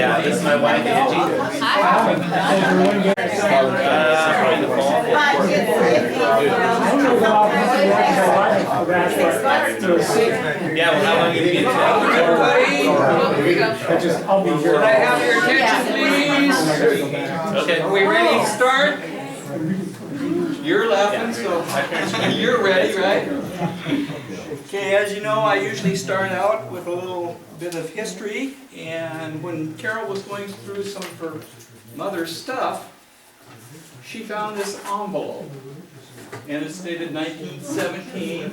Yeah, this is my wife Angie. Yeah, well, how long have you been I'll be here. Can I have your attention, please? Okay. Are we ready to start? You're laughing, so you're ready, right? Okay, as you know, I usually start out with a little bit of history, and when Carol was going through some of her mother's stuff, she found this envelope, and it's dated 1917.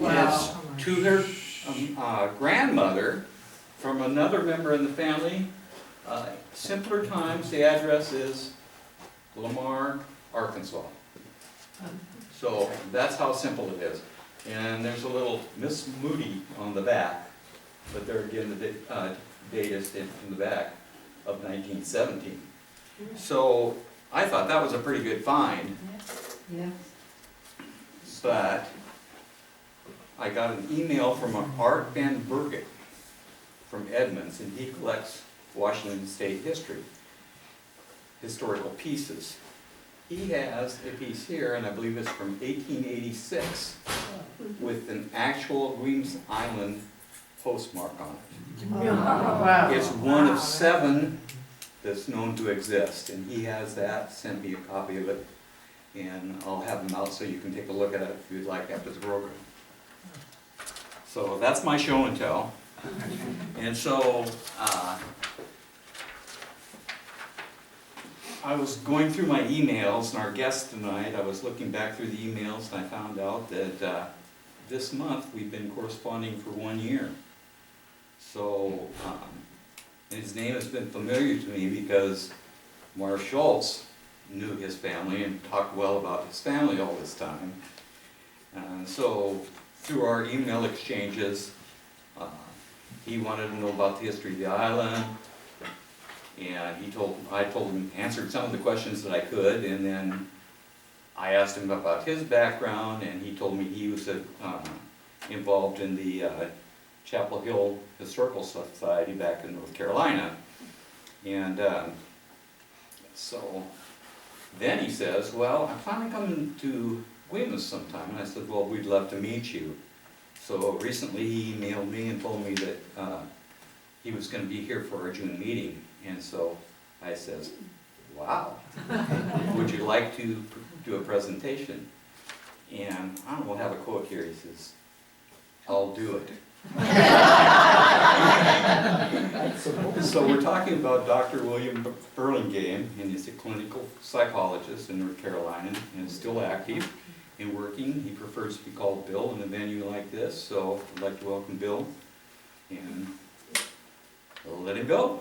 It's to her grandmother from another member in the family. Simpler times, the address is Lamar, Arkansas. So that's how simple it is. And there's a little Miss Moody on the back, but there again the date is in the back of 1917. So I thought that was a pretty good find. Yeah. But I got an email from Art Van Bergen from Edmonds, and he collects Washington State historical pieces. He has a piece here, and I believe it's from 1886, with an actual Guemes Island postmark on it. Wow. It's one of 7 that's known to exist, and he has that, sent me a copy of it, and I'll have them out so you can take a look at it if you'd like after the program. So that's my show and tell. And so, I was going through my emails, and our guest tonight, I was looking back through the emails, and I found out that this month we've been corresponding for 1 year. So, his name has been familiar to me because Marv Schultz knew his family and talked well about his family all this time. And so, through our email exchanges, he wanted to know about the history of the island, and I told him, answered some of the questions that I could, and then I asked him about his background, and he told me he was involved in the Chapel Hill Historical Society back in North Carolina. And so then he says, well, I'm finally coming to Guemes sometime. And I said, well, we'd love to meet you. So recently he emailed me and told me that he was going to be here for our June meeting. And so I says, wow, would you like to do a presentation? And I don't know, have a quote here. He says, I'll do it. So we're talking about Dr. William Burlingame, and he's a clinical psychologist in North Carolina and is still active and working. He prefers to be called Bill in a venue like this, so I'd like to welcome Bill and let him go.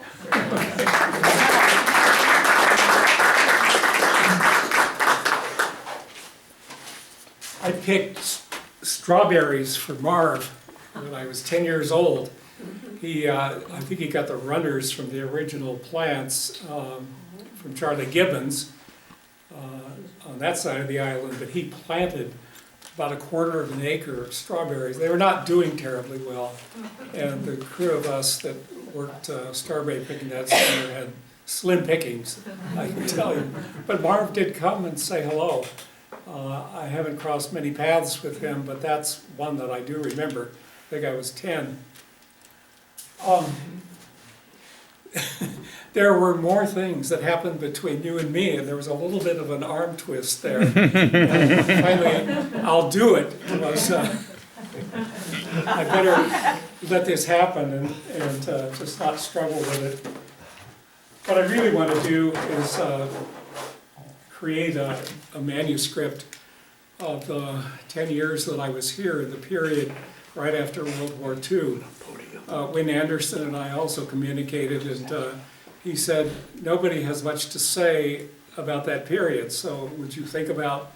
I picked strawberries for Marv when I was 10 years old. I think he got the runners from the original plants from Charlie Gibbons on that side of the island, but he planted about a quarter of an acre of strawberries. They were not doing terribly well, and the crew of us that worked strawberry picking that summer had slim pickings, I can tell you. But Marv did come and say hello. I haven't crossed many paths with him, but that's one that I do remember. I think I was 10. There were more things that happened between you and me, and there was a little bit of an arm twist there. Finally, I'll do it. Was, I better let this happen and just not struggle with it. What I really want to do is create a manuscript of the 10 years that I was here in the period right after World War II. Wynne Anderson and I also communicated, and he said, nobody has much to say about that period, so would you think about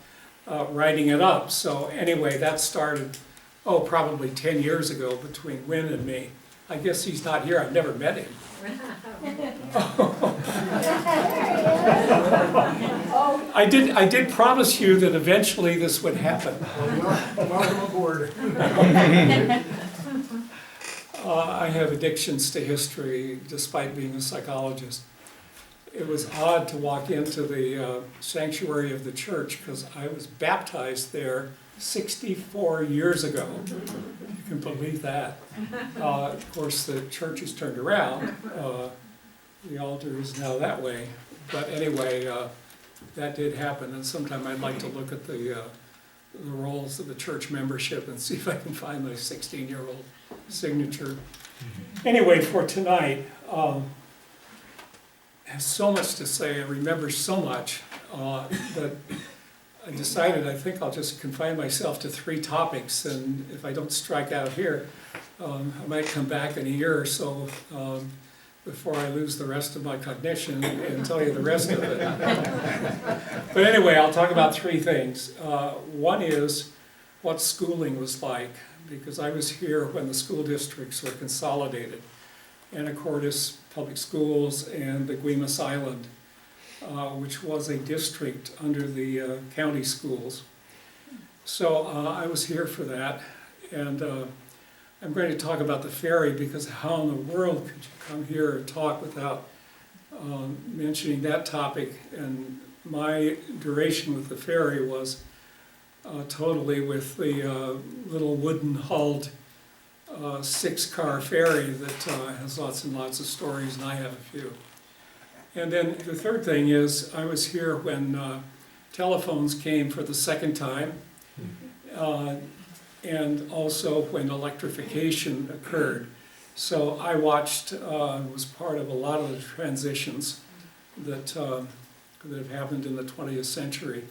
writing it up? So anyway, that started, probably 10 years ago between Wynne and me. I guess he's not here, I've never met him. I did promise you that eventually this would happen. Welcome aboard. I have addictions to history despite being a psychologist. It was odd to walk into the sanctuary of the church because I was baptized there 64 years ago. You can believe that. Of course, the church has turned around. The altar is now that way. But anyway, that did happen, and sometime I'd like to look at the rolls of the church membership and see if I can find my 16-year-old signature. Anyway, for tonight, I have so much to say. I remember so much that I decided I think I'll just confine myself to 3 topics, and if I don't strike out here, I might come back in a year or so before I lose the rest of my cognition and tell you the rest of it. But anyway, I'll talk about 3 things. One is what schooling was like, because I was here when the school districts were consolidated. Anacortes Public Schools and the Guemes Island, which was a district under the county schools. So I was here for that, and I'm going to talk about the ferry, because how in the world could you come here and talk without mentioning that topic? And my duration with the ferry was totally with the little wooden hulled 6-car ferry that has lots and lots of stories, and I have a few. And then the third thing is, I was here when telephones came for the second time, and also when electrification occurred. So I watched, was part of a lot of the transitions that have happened in the 20th century.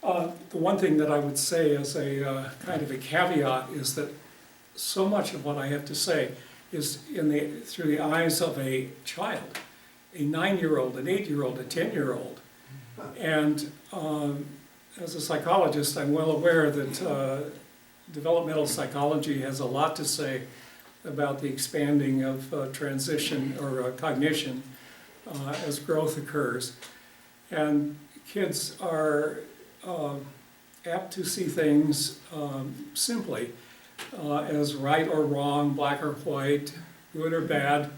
The one thing that I would say as a kind of a caveat is that so much of what I have to say is through the eyes of a child, a 9-year-old, an 8-year-old, a 10-year-old. And as a psychologist, I'm well aware that developmental psychology has a lot to say about the expanding of transition or cognition as growth occurs. And kids are apt to see things simply as right or wrong, black or white, good or bad.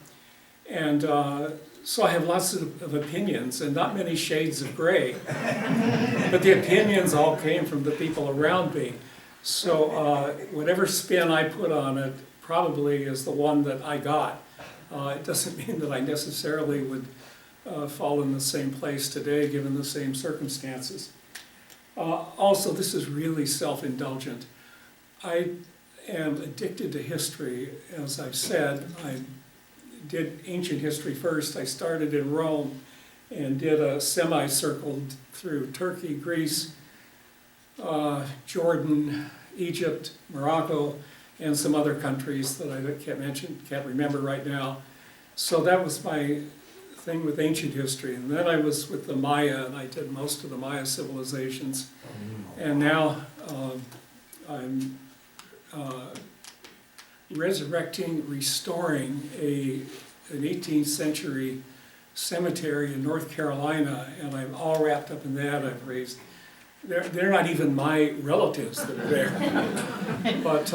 And so I have lots of opinions and not many shades of gray. But the opinions all came from the people around me. So whatever spin I put on it probably is the one that I got. It doesn't mean that I necessarily would fall in the same place today given the same circumstances. Also, this is really self-indulgent. I am addicted to history. As I've said, I did ancient history first. I started in Rome and did a semicircle through Turkey, Greece, Jordan, Egypt, Morocco, and some other countries that I can't remember right now. So that was my thing with ancient history. And then I was with the Maya, and I did most of the Maya civilizations. And now I'm restoring an 18th century cemetery in North Carolina, and I'm all wrapped up in that. I've raised, they're not even my relatives that are there, but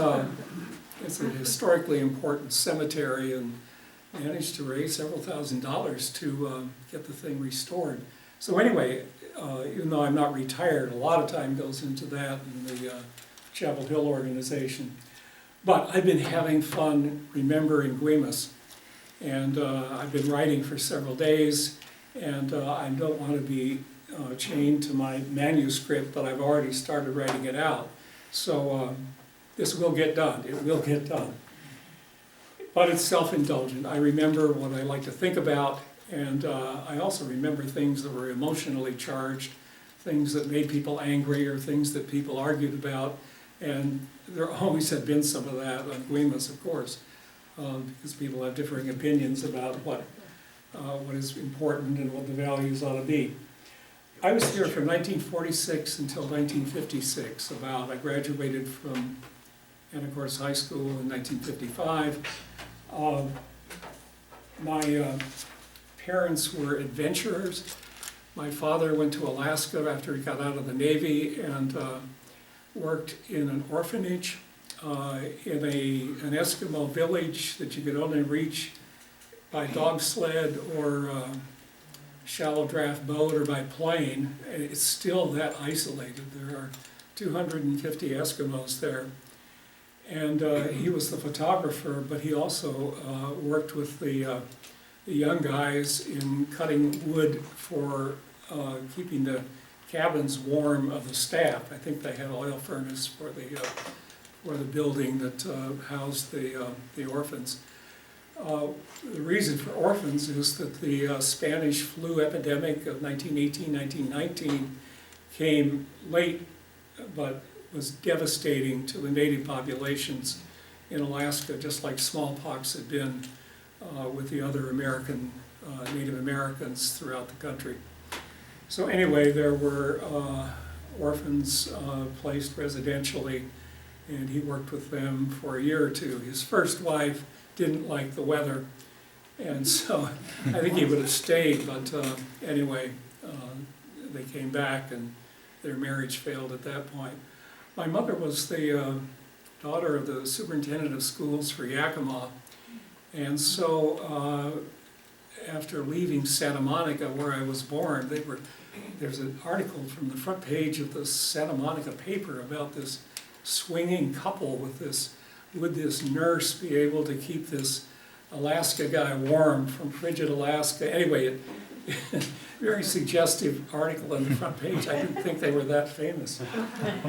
it's a historically important cemetery, and managed to raise several $1,000s to get the thing restored. So anyway, even though I'm not retired, a lot of time goes into that in the Chapel Hill organization. But I've been having fun remembering Guemes, and I've been writing for several days, and I don't want to be chained to my manuscript, but I've already started writing it out. So this will get done, it will get done. But it's self-indulgent. I remember what I like to think about, and I also remember things that were emotionally charged, things that made people angry, or things that people argued about. And there always had been some of that on Guemes, of course, because people have differing opinions about what is important and what the values ought to be. I was here from 1946 until 1956, about. I graduated from Anacortes High School in 1955. My parents were adventurers. My father went to Alaska after he got out of the Navy and worked in an orphanage in an Eskimo village that you could only reach by dog sled or shallow draft boat or by plane. It's still that isolated. There are 250 Eskimos there. And he was the photographer, but he also worked with the young guys in cutting wood for keeping the cabins warm of the staff. I think they had an oil furnace for the building that housed the orphans. The reason for orphans is that the Spanish flu epidemic of 1918, 1919 came late, but was devastating to the native populations in Alaska, just like smallpox had been with the other Native Americans throughout the country. So anyway, there were orphans placed residentially, and he worked with them for a year or two. His first wife didn't like the weather, and so I think he would have stayed, but anyway, they came back and their marriage failed at that point. My mother was the daughter of the superintendent of schools for Yakima, and so after leaving Santa Monica, where I was born, there's an article from the front page of the Santa Monica paper about this swinging couple would this nurse be able to keep this Alaska guy warm from frigid Alaska? Anyway, very suggestive article on the front page. I didn't think they were that famous.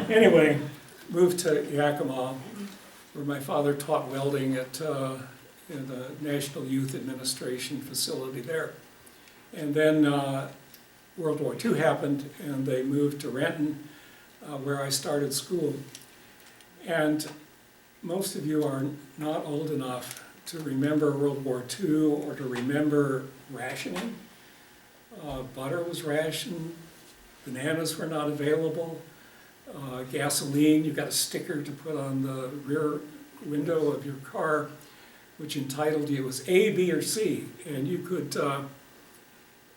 Anyway, moved to Yakima, where my father taught welding at in the National Youth Administration facility there. And then World War II happened, and they moved to Renton, where I started school. And most of you are not old enough to remember World War II or to remember rationing. Butter was rationed, bananas were not available, gasoline, you got a sticker to put on the rear window of your car, which entitled you, it was A, B, or C, and you could,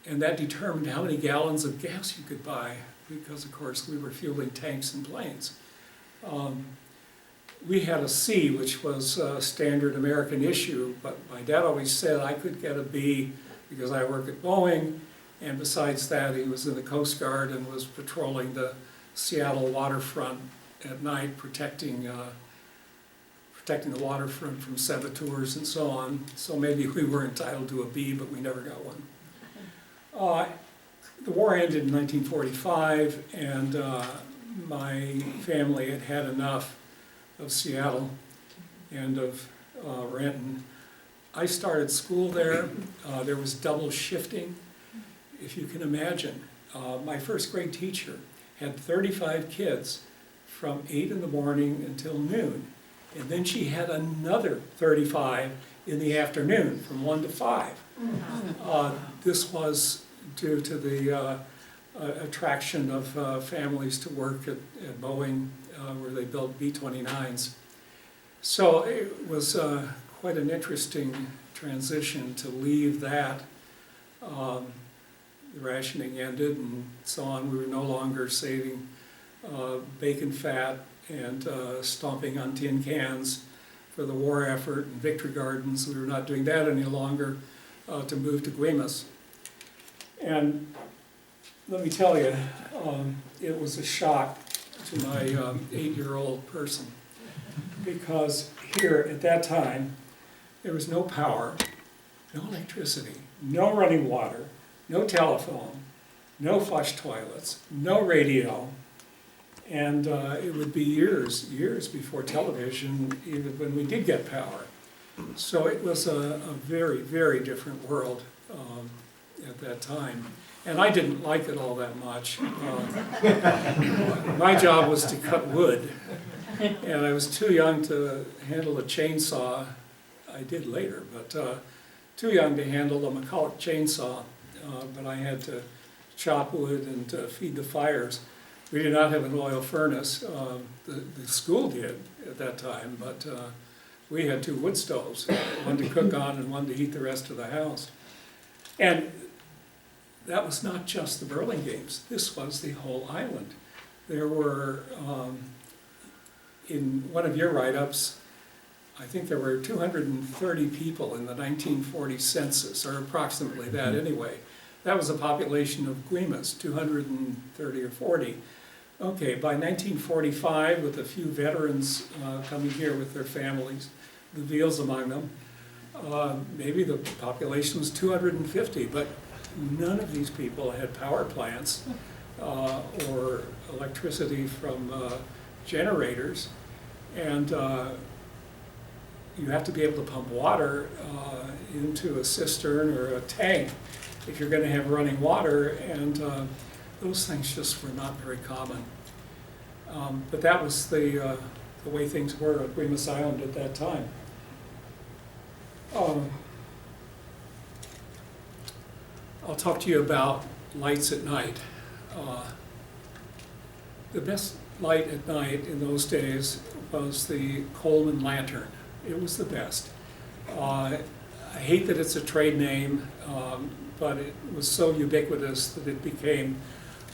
and that determined how many gallons of gas you could buy, because of course we were fueling tanks and planes. We had a C, which was a standard American issue, but my dad always said I could get a B because I work at Boeing, and besides that, he was in the Coast Guard and was patrolling the Seattle waterfront at night, protecting the waterfront from saboteurs and so on. So maybe we were entitled to a B, but we never got one. The war ended in 1945, and my family had had enough of Seattle and of Renton. I started school there. There was double shifting, if you can imagine. My first grade teacher had 35 kids from 8 in the morning until noon. And then she had another 35 in the afternoon from 1 to 5. This was due to the attraction of families to work at Boeing, where they built B-29s. So it was quite an interesting transition to leave that. The rationing ended and so on. We were no longer saving bacon fat and stomping on tin cans for the war effort and victory gardens. We were not doing that any longer, to move to Guemes. And let me tell you, it was a shock to my 8-year-old person, because here at that time there was no power, no electricity, no running water, no telephone, no flush toilets, no radio, and it would be years before television, even when we did get power. So it was a very, very different world at that time. And I didn't like it all that much. My job was to cut wood, and I was too young to handle a chainsaw. I did later, but too young to handle a McCulloch chainsaw. But I had to chop wood and feed the fires. We did not have an oil furnace. The school did at that time, but we had 2 wood stoves, one to cook on and one to heat the rest of the house. And that was not just the Burlingames. This was the whole island. There were, in one of your write-ups, I think there were 230 people in the 1940 census, or approximately that anyway. That was a population of Guemes, 230 or 40. Okay, by 1945, with a few veterans coming here with their families, the Veals among them, maybe the population was 250, but none of these people had power plants or electricity from generators, and you have to be able to pump water into a cistern or a tank if you're going to have running water, and those things just were not very common. But that was the way things were at Guemes Island at that time. I'll talk to you about lights at night. The best light at night in those days was the Coleman lantern. It was the best. I hate that it's a trade name, but it was so ubiquitous that it became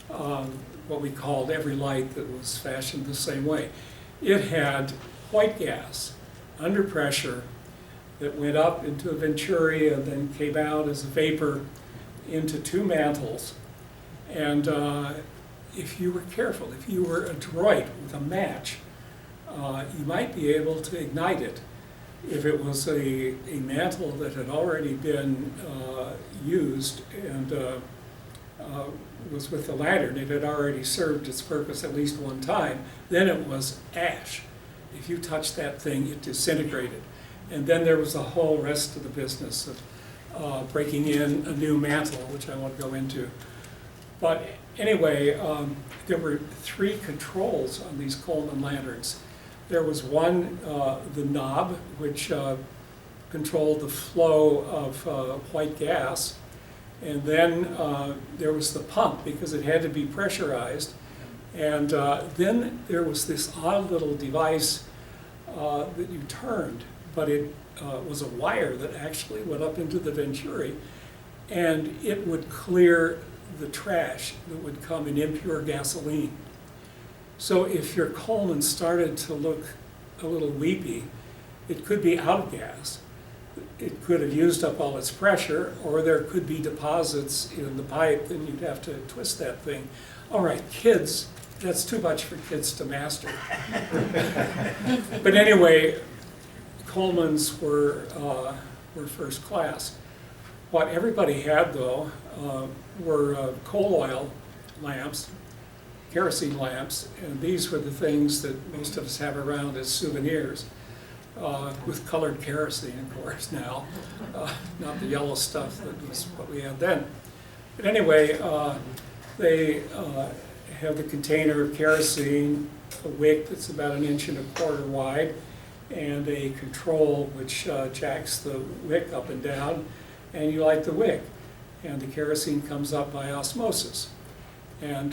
what we called every light that was fashioned the same way. It had white gas under pressure that went up into a venturi and then came out as a vapor into two mantles. And if you were careful, if you were adroit with a match, you might be able to ignite it. If it was a mantle that had already been used and was with the lantern, it had already served its purpose at least one time, then it was ash. If you touched that thing, it disintegrated. And then there was the whole rest of the business of breaking in a new mantle, which I won't go into. But anyway, there were three controls on these Coleman lanterns. There was one, the knob, which controlled the flow of white gas. And then there was the pump, because it had to be pressurized. And then there was this odd little device that you turned, but it was a wire that actually went up into the venturi, and it would clear the trash that would come in impure gasoline. So if your Coleman started to look a little weepy, it could be out of gas. It could have used up all its pressure, or there could be deposits in the pipe, and you'd have to twist that thing. All right, kids, that's too much for kids to master. But anyway, Colemans were first class. What everybody had, though, were coal oil lamps, kerosene lamps, and these were the things that most of us have around as souvenirs, with colored kerosene, of course, now, not the yellow stuff that was what we had then. But anyway, they have the container of kerosene, a wick that's about 1.25 inches wide, and a control which jacks the wick up and down, and you light the wick. And the kerosene comes up by osmosis. And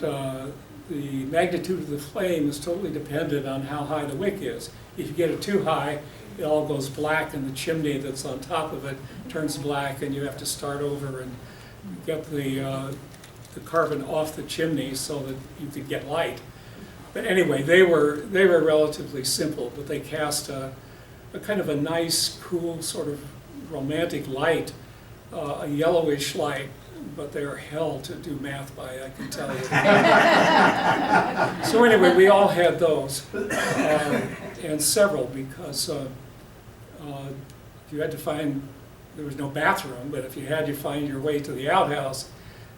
the magnitude of the flame is totally dependent on how high the wick is. If you get it too high, it all goes black, and the chimney that's on top of it turns black, and you have to start over and get the carbon off the chimney so that you could get light. But anyway, they were relatively simple, but they cast a kind of a nice, cool, sort of romantic light, a yellowish light, but they are hell to do math by, I can tell you. So anyway, we all had those, and several, because you had to find, there was no bathroom, but if you had to find your way to the outhouse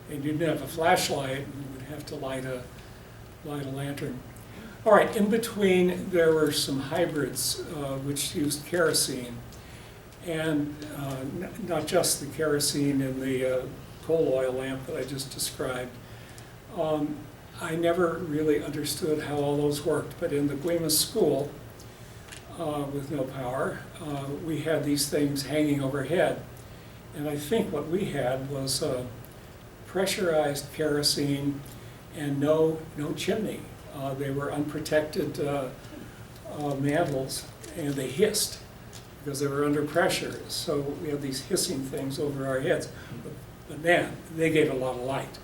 and you didn't have a flashlight, you would have to light a lantern. All right, in between there were some hybrids which used kerosene, and not just the kerosene in the coal oil lamp that I just described. I never really understood how all those worked, but in the Guemes School, with no power, we had these things hanging overhead. And I think what we had was pressurized kerosene and no chimney. They were unprotected mantles, and they hissed because they were under pressure. So we had these hissing things over our heads. But man, they gave a lot of light.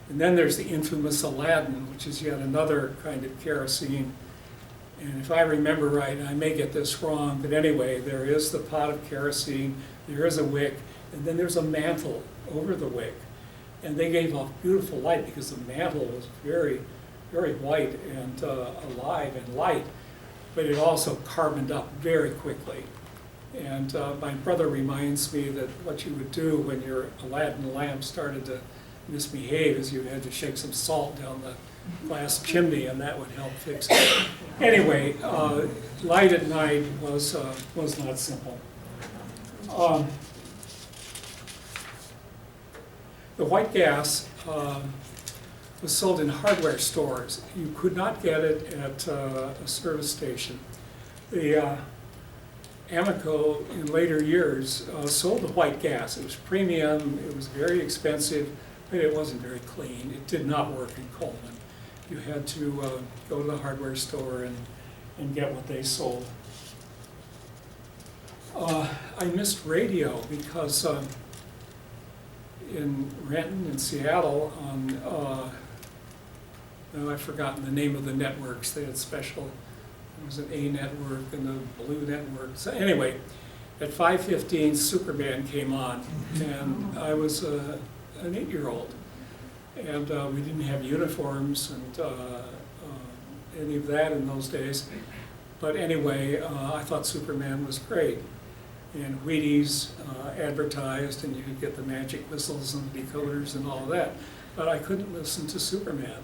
And then there's the infamous Aladdin, which is yet another kind of kerosene. And if I remember right, I may get this wrong, but anyway, there is the pot of kerosene, there is a wick, and then there's a mantle over the wick. And they gave off beautiful light because the mantle was very, very white and alive and light, but it also carboned up very quickly. And my brother reminds me that what you would do when your Aladdin lamp started to misbehave is you had to shake some salt down the glass chimney, and that would help fix it. Anyway, light at night was not simple. The white gas was sold in hardware stores. You could not get it at a service station. The Amoco in later years sold the white gas. It was premium, it was very expensive, but it wasn't very clean. It did not work in Coleman. You had to go to the hardware store and get what they sold. I missed radio because in Renton and Seattle on, I've forgotten the name of the networks. They had special, it was an A network and a blue network. So anyway, at 5:15, Superman came on, and I was an 8-year-old. And we didn't have uniforms and any of that in those days. But anyway, I thought Superman was great. And Wheaties advertised, and you could get the magic whistles and decoders and all of that. But I couldn't listen to Superman.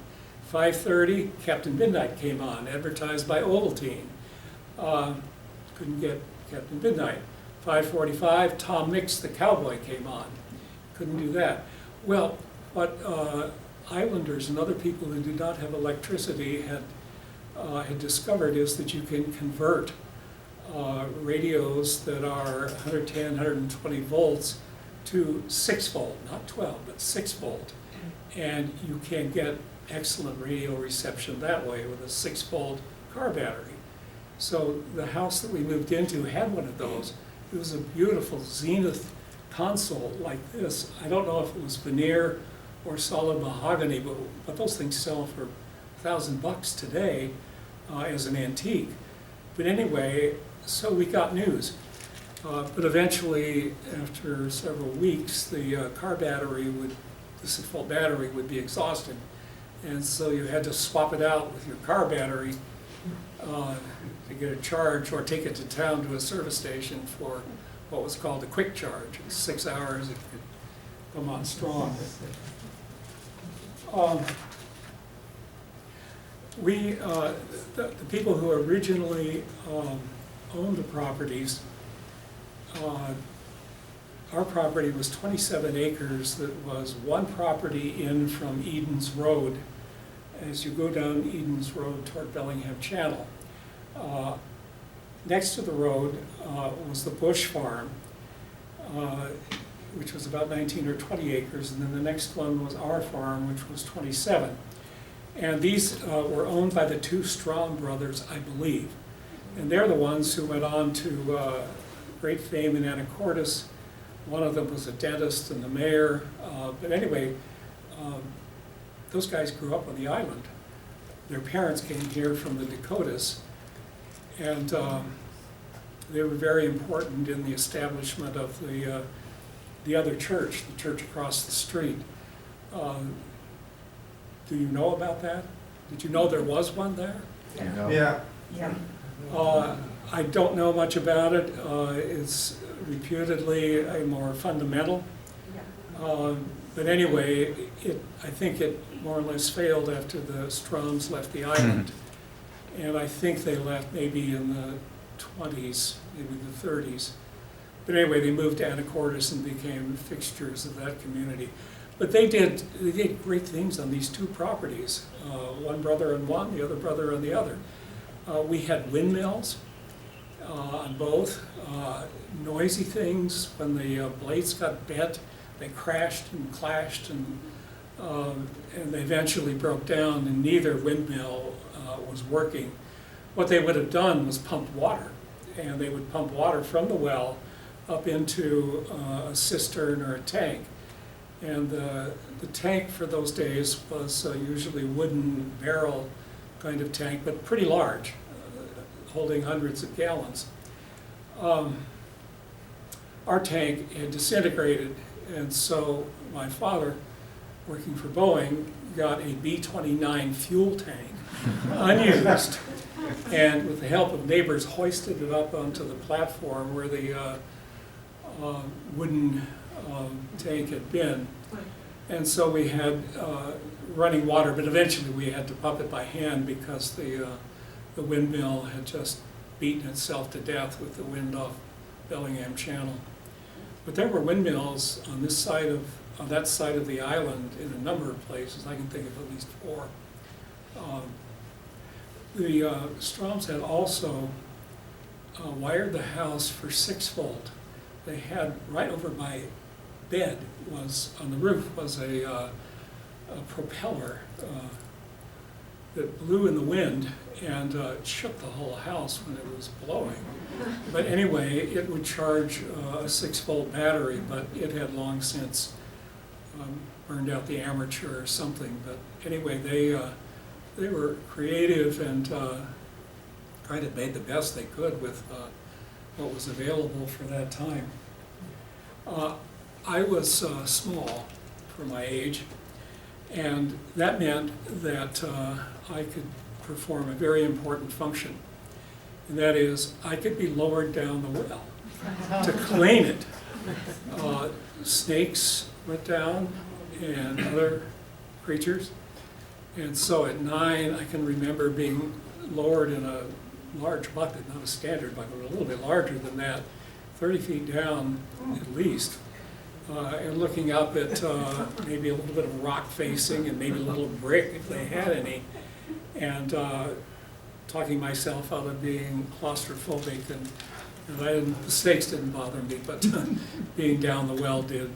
5:30, Captain Midnight came on, advertised by Ovaltine. Couldn't get Captain Midnight. 5:45, Tom Mix, the cowboy, came on. Couldn't do that. Well, what islanders and other people who did not have electricity had discovered is that you can convert radios that are 110, 120 volts to 6 volt, not 12, but 6 volt. And you can get excellent radio reception that way with a 6 volt car battery. So the house that we moved into had one of those. It was a beautiful Zenith console like this. I don't know if it was veneer or solid mahogany, but those things sell for $1,000 today as an antique. But anyway, so we got news. But eventually, after several weeks, the car battery the 6 volt battery would be exhausted. And so you had to swap it out with your car battery to get a charge, or take it to town to a service station for what was called a quick charge. In 6 hours, it could come on strong. The people who originally owned the properties, our property was 27 acres that was one property in from Eden's Road as you go down Eden's Road toward Bellingham Channel. Next to the road was the Bush Farm, which was about 19 or 20 acres, and then the next one was our farm, which was 27. And these were owned by the two Strong brothers, I believe. And they're the ones who went on to great fame in Anacortes. One of them was a dentist and the mayor. But anyway, those guys grew up on the island. Their parents came here from the Dakotas, and they were very important in the establishment of the other church, the church across the street. Do you know about that? Did you know there was one there? Yeah. I don't know much about it. It's reputedly a more fundamental. But anyway, I think it more or less failed after the Stroms left the island. And I think they left maybe in the 20s, maybe the 30s. But anyway, they moved to Anacortes and became fixtures of that community. But they did great things on these two properties. One brother on one, the other brother on the other. We had windmills on both. Noisy things. When the blades got bent, they crashed and clashed, and they eventually broke down, and neither windmill was working. What they would have done was pump water, and they would pump water from the well up into a cistern or a tank. And the tank for those days was usually wooden barrel kind of tank, but pretty large. holding hundreds of gallons. Our tank had disintegrated, and so my father, working for Boeing, got a B-29 fuel tank, unused, and with the help of neighbors hoisted it up onto the platform where the wooden tank had been. And so we had running water, but eventually we had to pump it by hand because the windmill had just beaten itself to death with the wind off Burlingame Channel. But there were windmills on this side on that side of the island in a number of places. I can think of at least 4. The Stroms had also wired the house for 6-volt. They had right over my bed on the roof was a propeller that blew in the wind and shook the whole house when it was blowing. But anyway, it would charge a 6-volt battery, but it had long since burned out the armature or something. But anyway, they were creative and kind of made the best they could with what was available for that time. I was small for my age, and that meant that I could perform a very important function. And that is, I could be lowered down the well to clean it. Snakes went down and other creatures. And so at 9, I can remember being lowered in a large bucket, not a standard bucket, but a little bit larger than that, 30 feet down at least. And looking up at maybe a little bit of rock facing and maybe a little brick if they had any, and talking myself out of being claustrophobic, and the snakes didn't bother me, but being down the well did.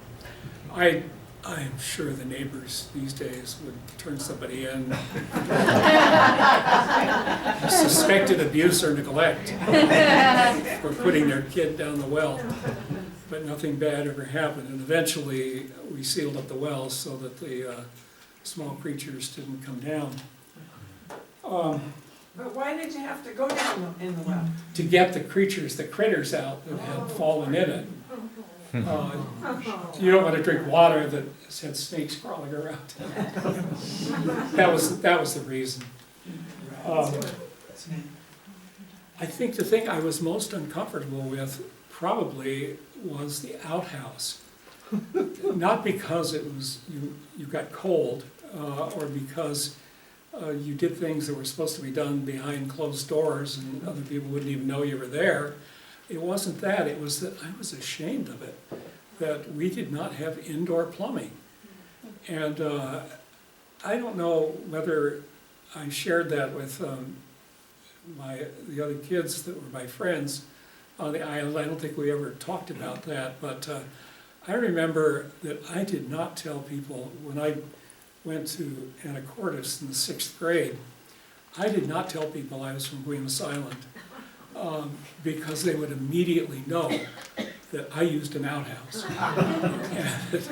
I'm sure the neighbors these days would turn somebody in suspected abuse or neglect for putting their kid down the well. But nothing bad ever happened, and eventually we sealed up the wells so that the small creatures didn't come down. But why did you have to go down in the well? To get the critters out that had fallen in it. You don't want to drink water that had snakes crawling around. That was the reason. I think the thing I was most uncomfortable with probably was the outhouse. Not because it was you got cold or because you did things that were supposed to be done behind closed doors and other people wouldn't even know you were there. It wasn't that, it was that I was ashamed of it, that we did not have indoor plumbing. And I don't know whether I shared that with the other kids that were my friends on the island. I don't think we ever talked about that, but I remember that I did not tell people when I went to Anacortes in the 6th grade, I did not tell people I was from Guemes Island because they would immediately know that I used an outhouse. And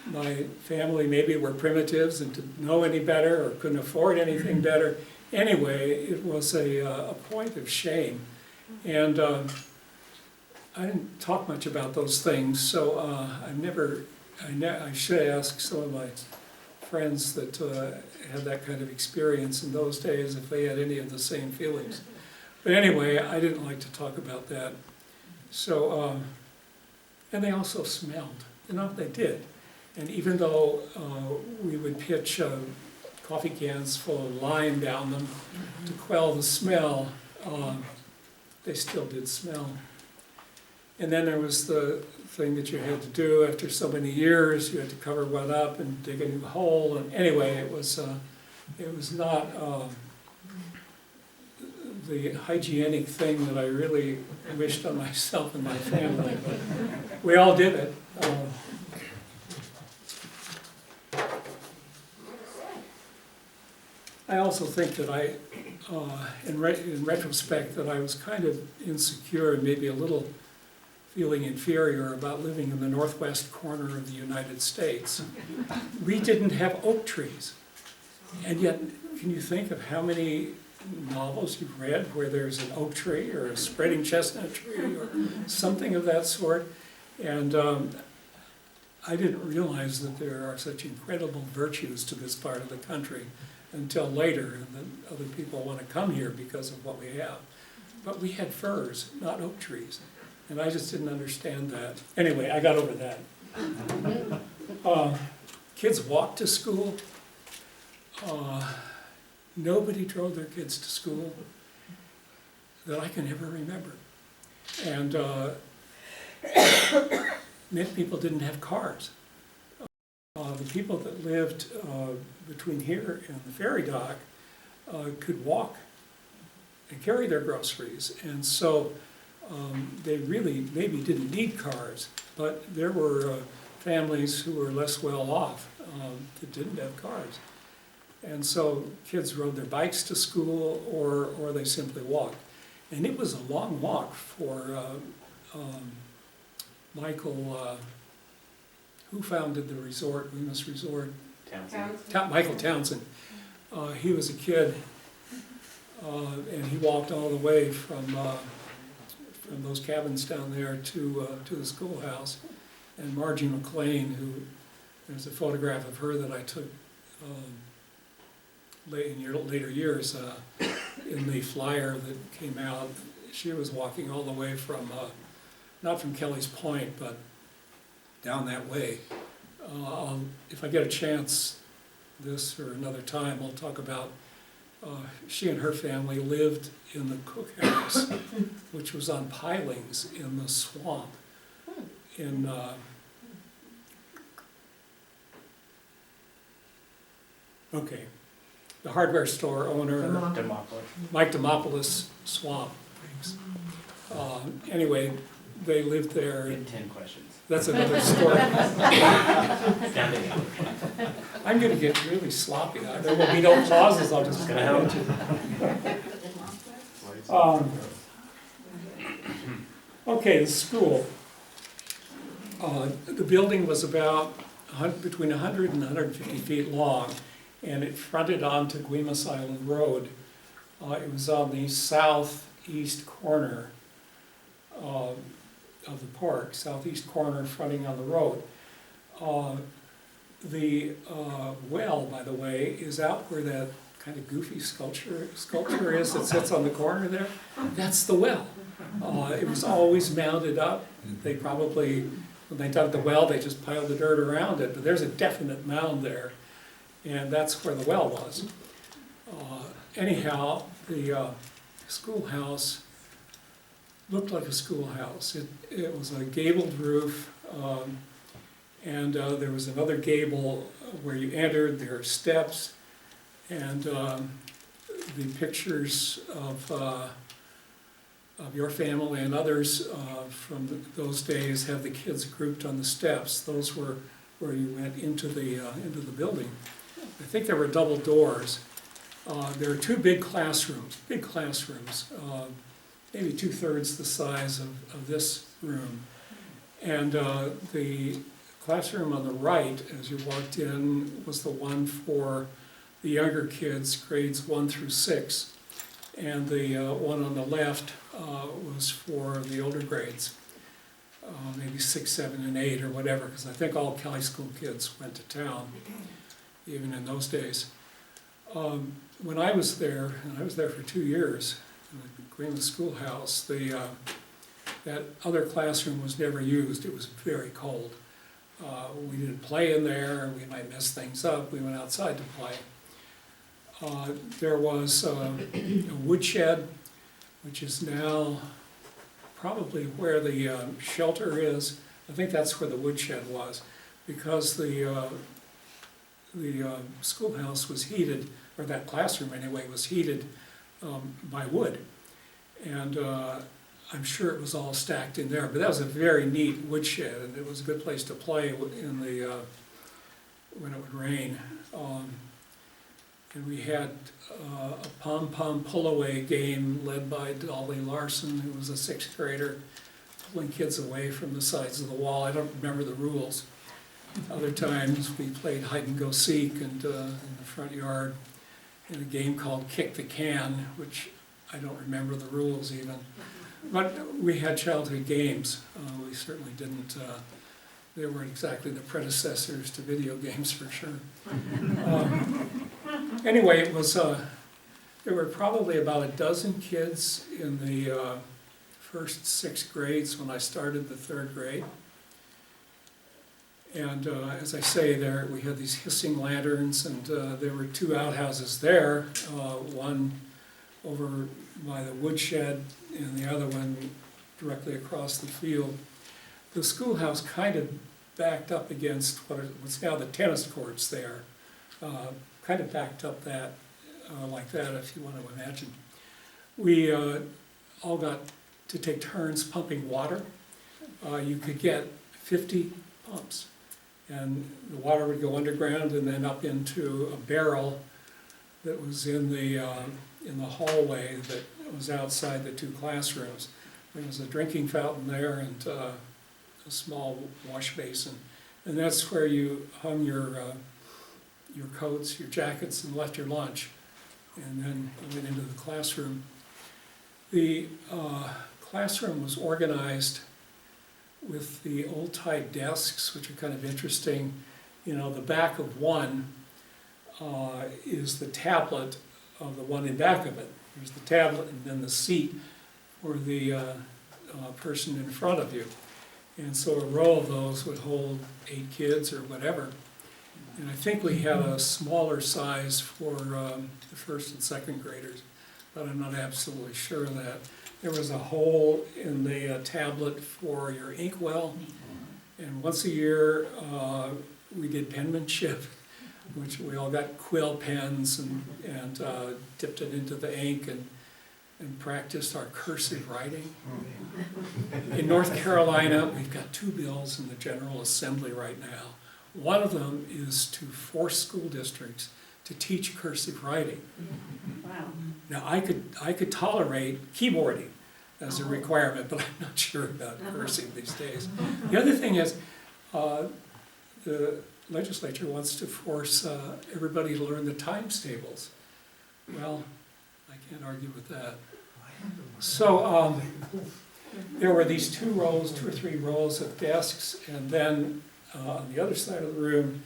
my family maybe were primitives and didn't know any better or couldn't afford anything better. Anyway, it was a point of shame. And I didn't talk much about those things, so I should ask some of my friends that had that kind of experience in those days if they had any of the same feelings. But anyway, I didn't like to talk about that. So, and they also smelled, they did. And even though we would pitch coffee cans full of lime down them to quell the smell, they still did smell. And then there was the thing that you had to do after so many years. You had to cover one up and dig a new hole. And anyway, it was not the hygienic thing that I really wished on myself and my family. But we all did it. I also think that in retrospect, that I was kind of insecure and maybe a little feeling inferior about living in the northwest corner of the United States. We didn't have oak trees. And yet, can you think of how many novels you've read where there's an oak tree or a spreading chestnut tree or something of that sort. And I didn't realize that there are such incredible virtues to this part of the country until later, and then other people want to come here because of what we have. But we had firs, not oak trees, and I just didn't understand that. Anyway, I got over that. Kids walked to school. Nobody drove their kids to school that I can ever remember. And many people didn't have cars. The people that lived between here and the ferry dock could walk and carry their groceries. And so they really maybe didn't need cars, but there were families who were less well off that didn't have cars. And so kids rode their bikes to school or they simply walked. And it was a long walk for Michael, who founded the resort, Guemes Resort? Michael Townsend. He was a kid, and he walked all the way from those cabins down there to the schoolhouse. And Margie McLean, who, there's a photograph of her that I took in later years in the flyer that came out. She was walking all the way from, not from Kelly's Point, but down that way. If I get a chance, this or another time, I'll talk about, she and her family lived in the cookhouse, which was on pilings in the swamp in, okay, the hardware store owner, Mike Demopoulos Swamp. Anyway, they lived there. 10 questions. That's another story. Down to you. I'm gonna get really sloppy. There will be no pauses, I'll just. Gonna help. Okay, the school. The building was about between 100 and 150 feet long, and it fronted onto Guemes Island Road. It was on the southeast corner of the park, southeast corner fronting on the road. The well, by the way, is out where that kind of goofy sculpture is that sits on the corner there. That's the well. It was always mounded up. They probably, when they dug the well, they just piled the dirt around it, but there's a definite mound there, and that's where the well was. Anyhow, the schoolhouse looked like a schoolhouse. It was a gabled roof, and there was another gable where you entered. There are steps, and the pictures of your family and others from those days have the kids grouped on the steps. Those were where you went into the building. I think there were double doors. There are two big classrooms, maybe 2/3 the size of this room. And the classroom on the right, as you walked in, was the one for the younger kids, grades 1 through 6. And the one on the left was for the older grades, maybe 6, 7, and 8 or whatever, because I think all Kelly School kids went to town, even in those days. When I was there, and I was there for 2 years, in the Guemes Schoolhouse, that other classroom was never used. It was very cold. We didn't play in there. We might mess things up. We went outside to play. There was a woodshed, which is now probably where the shelter is. I think that's where the woodshed was, because the schoolhouse was heated, or that classroom anyway, was heated by wood. And I'm sure it was all stacked in there, but that was a very neat woodshed, and it was a good place to play in the when it would rain. And we had a pom-pom pull-away game led by Dolly Larson, who was a 6th grader, pulling kids away from the sides of the wall. I don't remember the rules. Other times we played hide and go seek and in the front yard. in a game called Kick the Can, which I don't remember the rules even. But we had childhood games. We certainly didn't, they weren't exactly the predecessors to video games for sure. Anyway, it was, there were probably about a dozen kids in the first 6 grades when I started the 3rd grade. And as I say, there we had these hissing lanterns, and there were 2 outhouses there, one over by the woodshed and the other one directly across the field. The schoolhouse kind of backed up against what's now the tennis courts there, kind of backed up that, like that, if you want to imagine. We all got to take turns pumping water. You could get 50 pumps. And the water would go underground and then up into a barrel that was in the hallway that was outside the 2 classrooms. There was a drinking fountain there and a small wash basin. And that's where you hung your coats, your jackets, and left your lunch. And then you went into the classroom. The classroom was organized with the old-type desks, which are kind of interesting. You know, the back of one is the tablet of the one in back of it. There's the tablet and then the seat for the person in front of you. And so a row of those would hold 8 kids or whatever. And I think we had a smaller size for the 1st and 2nd graders, but I'm not absolutely sure of that. There was a hole in the tablet for your inkwell, and once a year we did penmanship, which we all got quill pens and dipped it into the ink and practiced our cursive writing. In North Carolina, we've got 2 bills in the General Assembly right now. One of them is to force school districts to teach cursive writing. Wow. Now, I could tolerate keyboarding as a requirement, but I'm not sure about cursive these days. The other thing is, the legislature wants to force everybody to learn the times tables. Well, I can't argue with that. So there were these 2 or 3 rows of desks, and then on the other side of the room,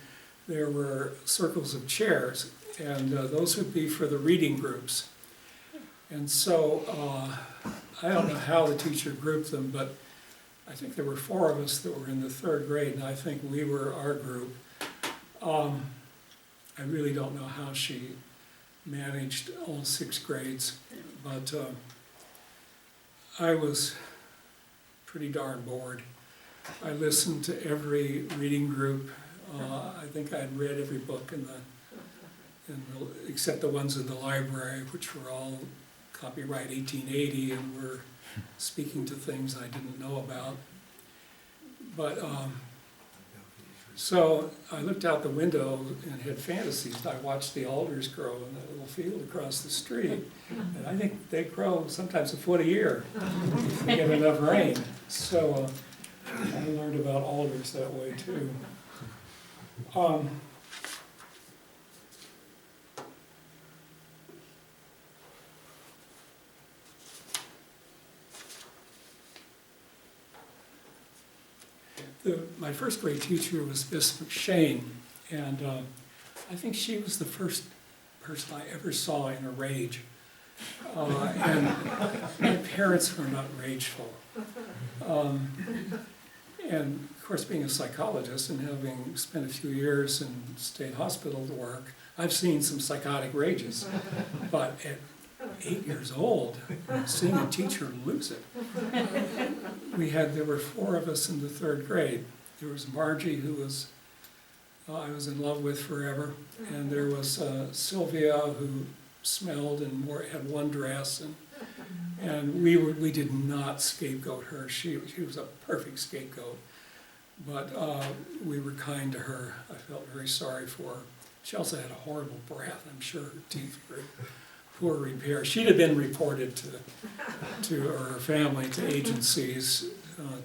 there were circles of chairs, and those would be for the reading groups. And so I don't know how the teacher grouped them, but I think there were 4 of us that were in the 3rd grade, and I think we were our group. I really don't know how she managed all 6 grades, but I was pretty darn bored. I listened to every reading group. I think I'd read every book except the ones in the library, which were all copyright 1880 and were speaking to things I didn't know about. But so I looked out the window and had fantasies. I watched the alders grow in that little field across the street, and I think they grow sometimes a foot a year if they get enough rain. So I learned about alders that way too. My 1st grade teacher was Miss McShane, and I think she was the first person I ever saw in a rage. And my parents were not rageful. And of course, being a psychologist and having spent a few years in state hospital to work, I've seen some psychotic rages. But at 8 years old, seeing a teacher lose it. There were 4 of us in the 3rd grade. There was Margie, who I was in love with forever, and there was Sylvia, who smelled and had one dress, and we did not scapegoat her. She was a perfect scapegoat, but we were kind to her. I felt very sorry for her. She also had a horrible breath. I'm sure her teeth were poor repair. She'd have been reported to her family, to agencies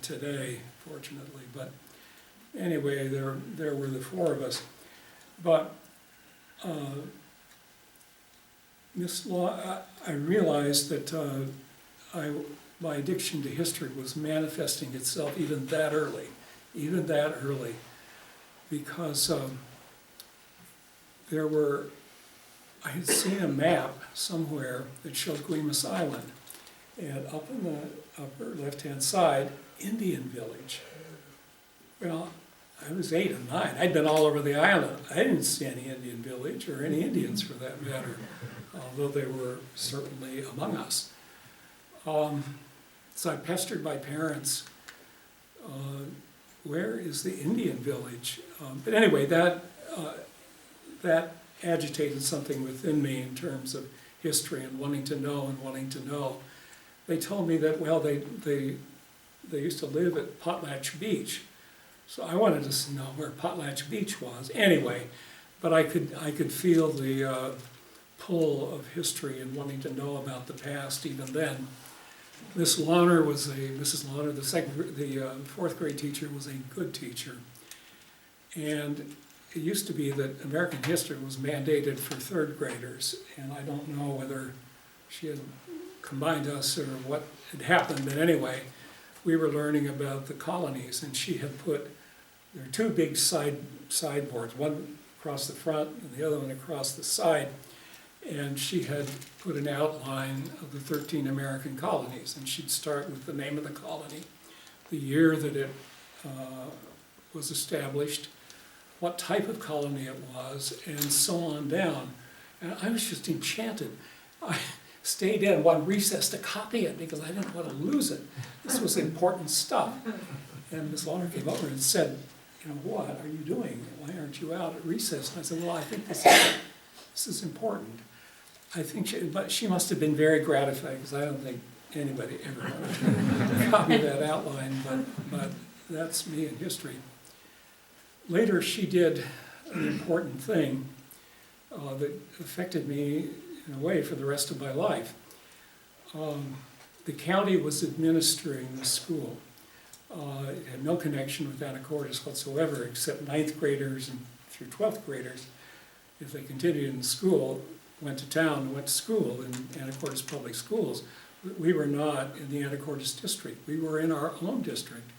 today, fortunately. But anyway, there were the 4 of us. But Miss Law, I realized that my addiction to history was manifesting itself even that early, because I had seen a map somewhere that showed Guemes Island, and up in the upper left-hand side, Indian Village. Well, I was 8 or 9. I'd been all over the island. I didn't see any Indian village or any Indians for that matter, although they were certainly among us. So I pestered my parents, where is the Indian village? But anyway, that agitated something within me in terms of history and wanting to know. They told me that, well, they used to live at Potlatch Beach. So I wanted to know where Potlatch Beach was. Anyway, but I could feel the pull of history and wanting to know about the past even then. Mrs. Launer, the fourth grade teacher, was a good teacher. And it used to be that American history was mandated for third graders, and I don't know whether she had combined us or what had happened, but anyway, we were learning about the colonies, and she had put, there are 2 big sideboards, one across the front and the other one across the side, and she had put an outline of the 13 American colonies, and she'd start with the name of the colony, the year that it was established, what type of colony it was, and so on down. And I was just enchanted. I stayed in one recess to copy it because I didn't want to lose it. This was important stuff. And Ms. Launer came over and said, you know, what are you doing? Why aren't you out at recess? And I said, well, I think this is important. I think but she must have been very gratified because I don't think anybody ever wanted to copy that outline, but that's me in history. Later, she did an important thing that affected me in a way for the rest of my life. The county was administering the school. It had no connection with Anacortes whatsoever, except 9th graders and through 12th graders, if they continued in school, went to town and went to school in Anacortes Public Schools. We were not in the Anacortes district. We were in our own district,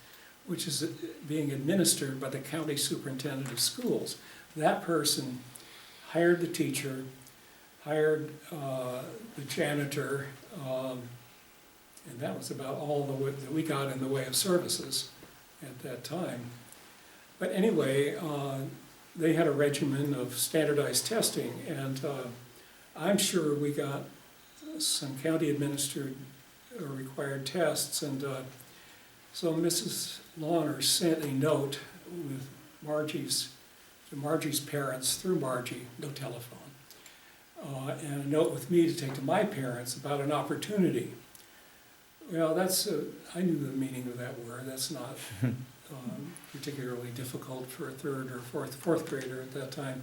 which is being administered by the county superintendent of schools. That person hired the teacher, hired the janitor, and that was about all that we got in the way of services at that time. But anyway, they had a regimen of standardized testing, and I'm sure we got some county administered or required tests, and so Mrs. Launer sent a note with Margie's parents through Margie, no telephone, and a note with me to take to my parents about an opportunity. Well, I knew the meaning of that word. That's not particularly difficult for a third or fourth grader at that time.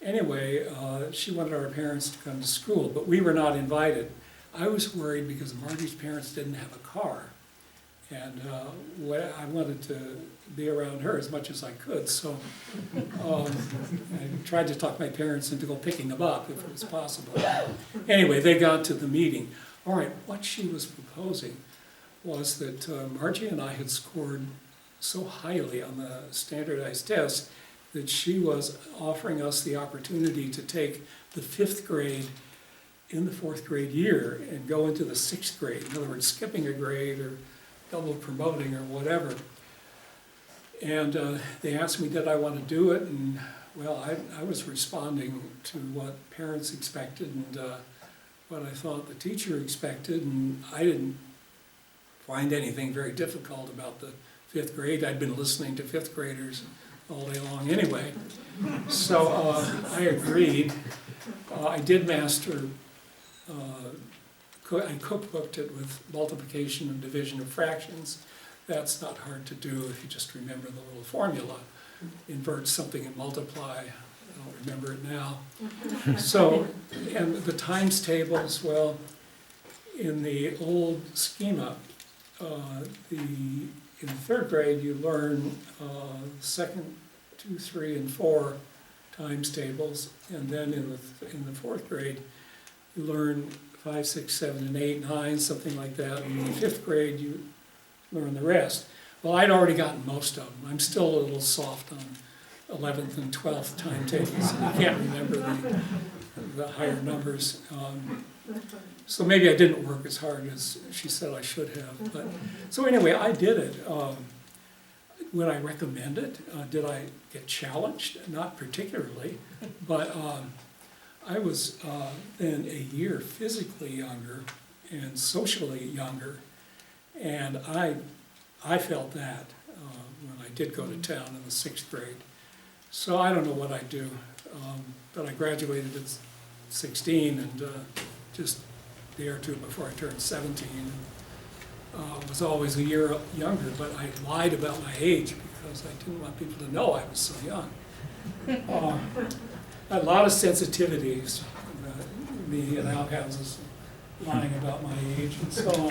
Anyway, she wanted our parents to come to school, but we were not invited. I was worried because Margie's parents didn't have a car, and I wanted to be around her as much as I could, so I tried to talk my parents into picking them up if it was possible. Anyway, they got to the meeting. All right, what she was proposing was that Margie and I had scored so highly on the standardized tests that she was offering us the opportunity to take the 5th grade in the 4th grade year and go into the 6th grade. In other words, skipping a grade or double promoting or whatever. And they asked me, did I want to do it? And well, I was responding to what parents expected and what I thought the teacher expected, and I didn't find anything very difficult about the 5th grade. I'd been listening to 5th graders all day long anyway. So I agreed. I did master, I cookbooked it with multiplication and division of fractions. That's not hard to do if you just remember the little formula. Invert something and multiply. I don't remember it now. So, and the times tables, well, in the old schema, in the 3rd grade you learn 2nd, 2, 3, and 4 times tables, and then in the 4th grade you learn 5, 6, 7, and 8, 9, something like that. And in the 5th grade, you learn the rest. Well, I'd already gotten most of them. I'm still a little soft on 11th and 12th timetables, and I can't remember the higher numbers. So maybe I didn't work as hard as she said I should have. But so anyway, I did it. Would I recommend it? Did I get challenged? Not particularly, but I was then a year physically younger and socially younger, and I felt that when I did go to town in the 6th grade. So I don't know what I'd do, but I graduated at 16 and just a day or two before I turned 17. Was always a year younger, but I lied about my age because I didn't want people to know I was so young. A lot of sensitivities, me in outhouses, lying about my age and so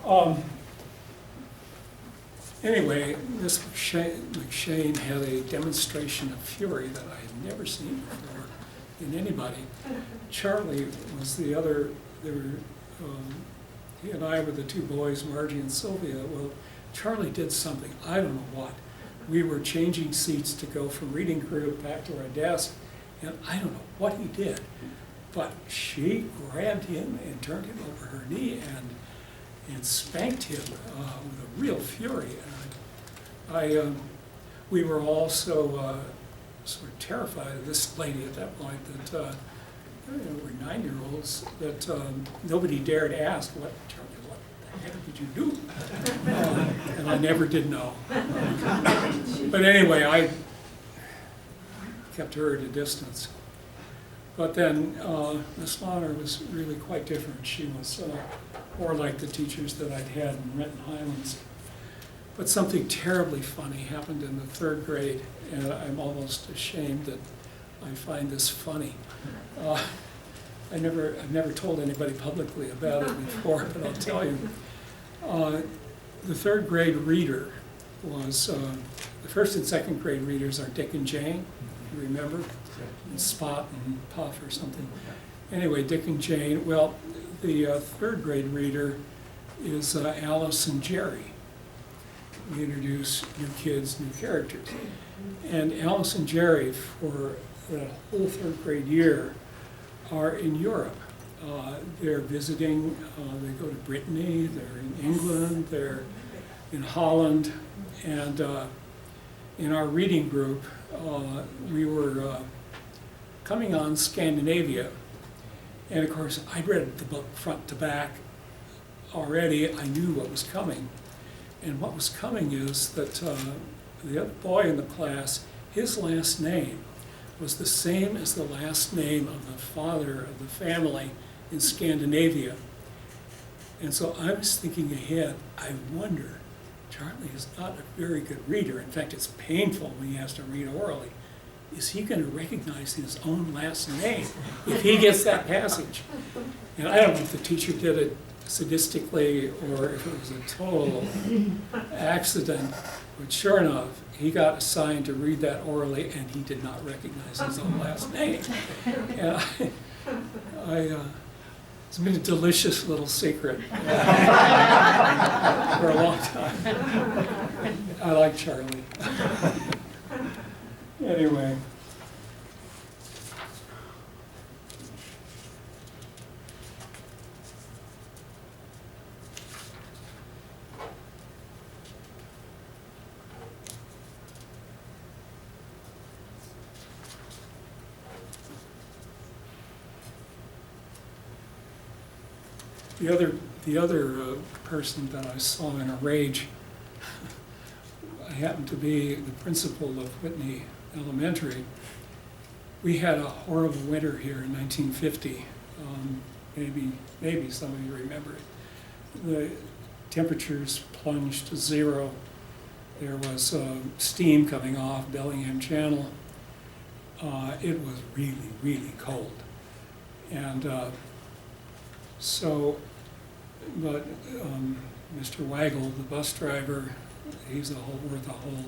on. Anyway, Miss McShane had a demonstration of fury that I had never seen before in anybody. Charlie was the other, he and I were the two boys, Margie and Sylvia. Well, Charlie did something, I don't know what. We were changing seats to go from reading group back to our desk, and I don't know what he did, but she grabbed him and turned him over her knee and spanked him with a real fury. And we were all so sort of terrified of this lady at that point that we're 9-year-olds that nobody dared ask, what the heck did you do? And I never did know. But anyway, I kept her at a distance. But then Miss Launer was really quite different. She was more like the teachers that I'd had in Renton Highlands. But something terribly funny happened in the 3rd grade, and I'm almost ashamed that I find this funny. I've never told anybody publicly about it before, but I'll tell you. The 3rd grade reader was, the 1st and 2nd grade readers are Dick and Jane, you remember? And Spot and Puff or something. Anyway, Dick and Jane. Well, the 3rd grade reader is Alice and Jerry. We introduce new kids, new characters. And Alice and Jerry, for the whole 3rd grade year, are in Europe. They're visiting, they go to Brittany, they're in England, they're in Holland, and in our reading group, we were coming on Scandinavia, and of course I'd read the book front to back already. I knew what was coming, and what was coming is that the other boy in the class, his last name was the same as the last name of the father of the family in Scandinavia. And so I was thinking ahead, I wonder, Charlie is not a very good reader. In fact, it's painful when he has to read orally. Is he going to recognize his own last name if he gets that passage? And I don't know if the teacher did it sadistically or if it was a total accident, but sure enough, he got assigned to read that orally and he did not recognize his own last name. And it's been a delicious little secret for a long time. I like Charlie. Anyway. The other person that I saw in a rage, I happened to be the principal of Whitney Elementary. We had a horrible winter here in 1950. Maybe some of you remember it. The temperatures plunged to 0. There was steam coming off Bellingham Channel. It was really, really cold. And but Mr. Waggle, the bus driver, he's worth a whole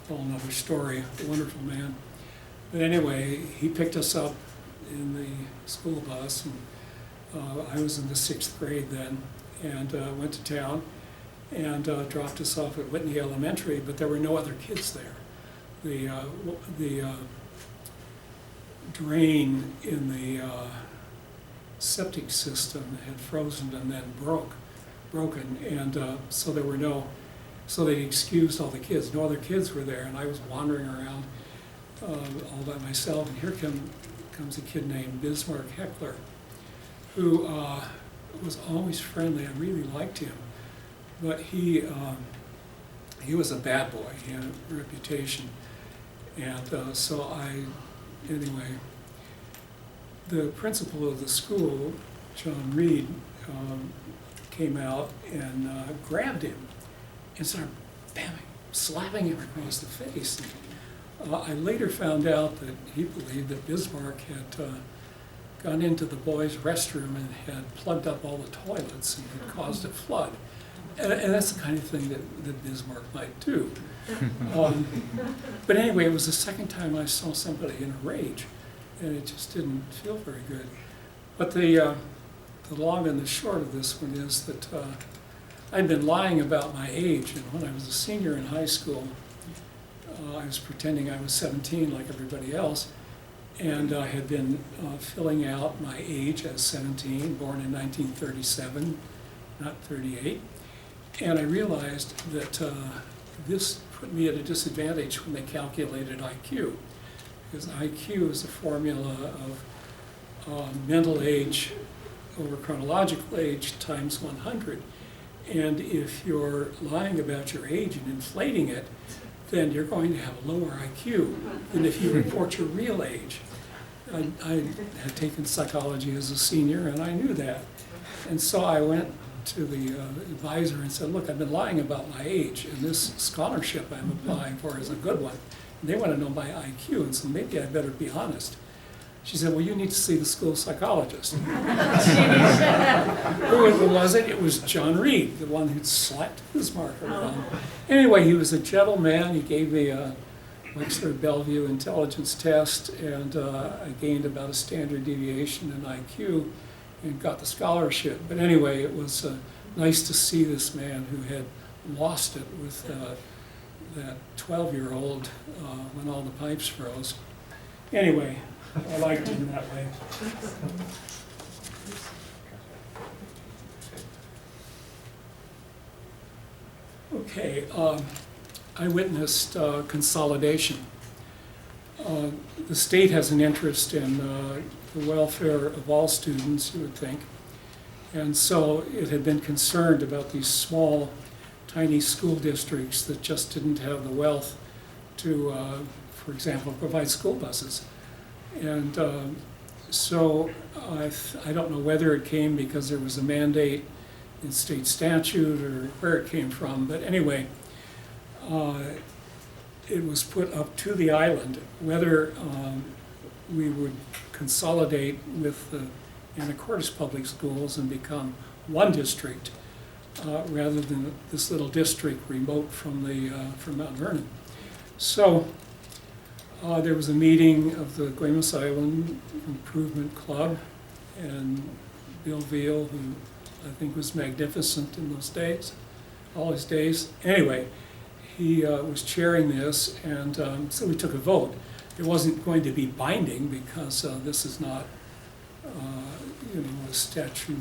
another story, a wonderful man. But anyway, he picked us up in the school bus, and I was in the 6th grade then, and went to town and dropped us off at Whitney Elementary, but there were no other kids there. The drain in the septic system had frozen and then broken, and so there were no, so they excused all the kids. No other kids were there, and I was wandering around all by myself, and here comes a kid named Bismarck Heckler, who was always friendly. I really liked him, but he was a bad boy. He had a reputation, and so anyway, the principal of the school, John Reed, came out and grabbed him and started slapping him across the face. I later found out that he believed that Bismarck had gone into the boys' restroom and had plugged up all the toilets and had caused a flood. And that's the kind of thing that Bismarck might do. But anyway, it was the second time I saw somebody in a rage, and it just didn't feel very good. But the long and the short of this one is that I'd been lying about my age, and when I was a senior in high school, I was pretending I was 17 like everybody else, and I had been filling out my age as 17, born in 1937, not 38. And I realized that this put me at a disadvantage when they calculated IQ, because IQ is a formula of mental age over chronological age times 100. And if you're lying about your age and inflating it, then you're going to have a lower IQ than if you report your real age. I had taken psychology as a senior, and I knew that. And so I went to the advisor and said, look, I've been lying about my age, and this scholarship I'm applying for is a good one. And they want to know my IQ, and so maybe I better be honest. She said, well, you need to see the school psychologist. Who was it? It was John Reed, the one who'd slapped Bismarck around. Anyway, he was a gentleman. He gave me a Wexford Bellevue intelligence test, and I gained about a standard deviation in IQ and got the scholarship. But anyway, it was nice to see this man who had lost it with that 12-year-old when all the pipes froze. Anyway, I liked him that way. Okay, I witnessed consolidation. The state has an interest in the welfare of all students, you would think. And so it had been concerned about these small, tiny school districts that just didn't have the wealth to, for example, provide school buses. And so I don't know whether it came because there was a mandate in state statute or where it came from, but anyway, it was put up to the island whether we would consolidate with the Anacortes Public Schools and become one district rather than this little district remote from Mount Vernon. So there was a meeting of the Guemes Island Improvement Club, and Bill Veal, who I think was magnificent in those days, all his days. Anyway, he was chairing this, and so we took a vote. It wasn't going to be binding because this is not, a statute.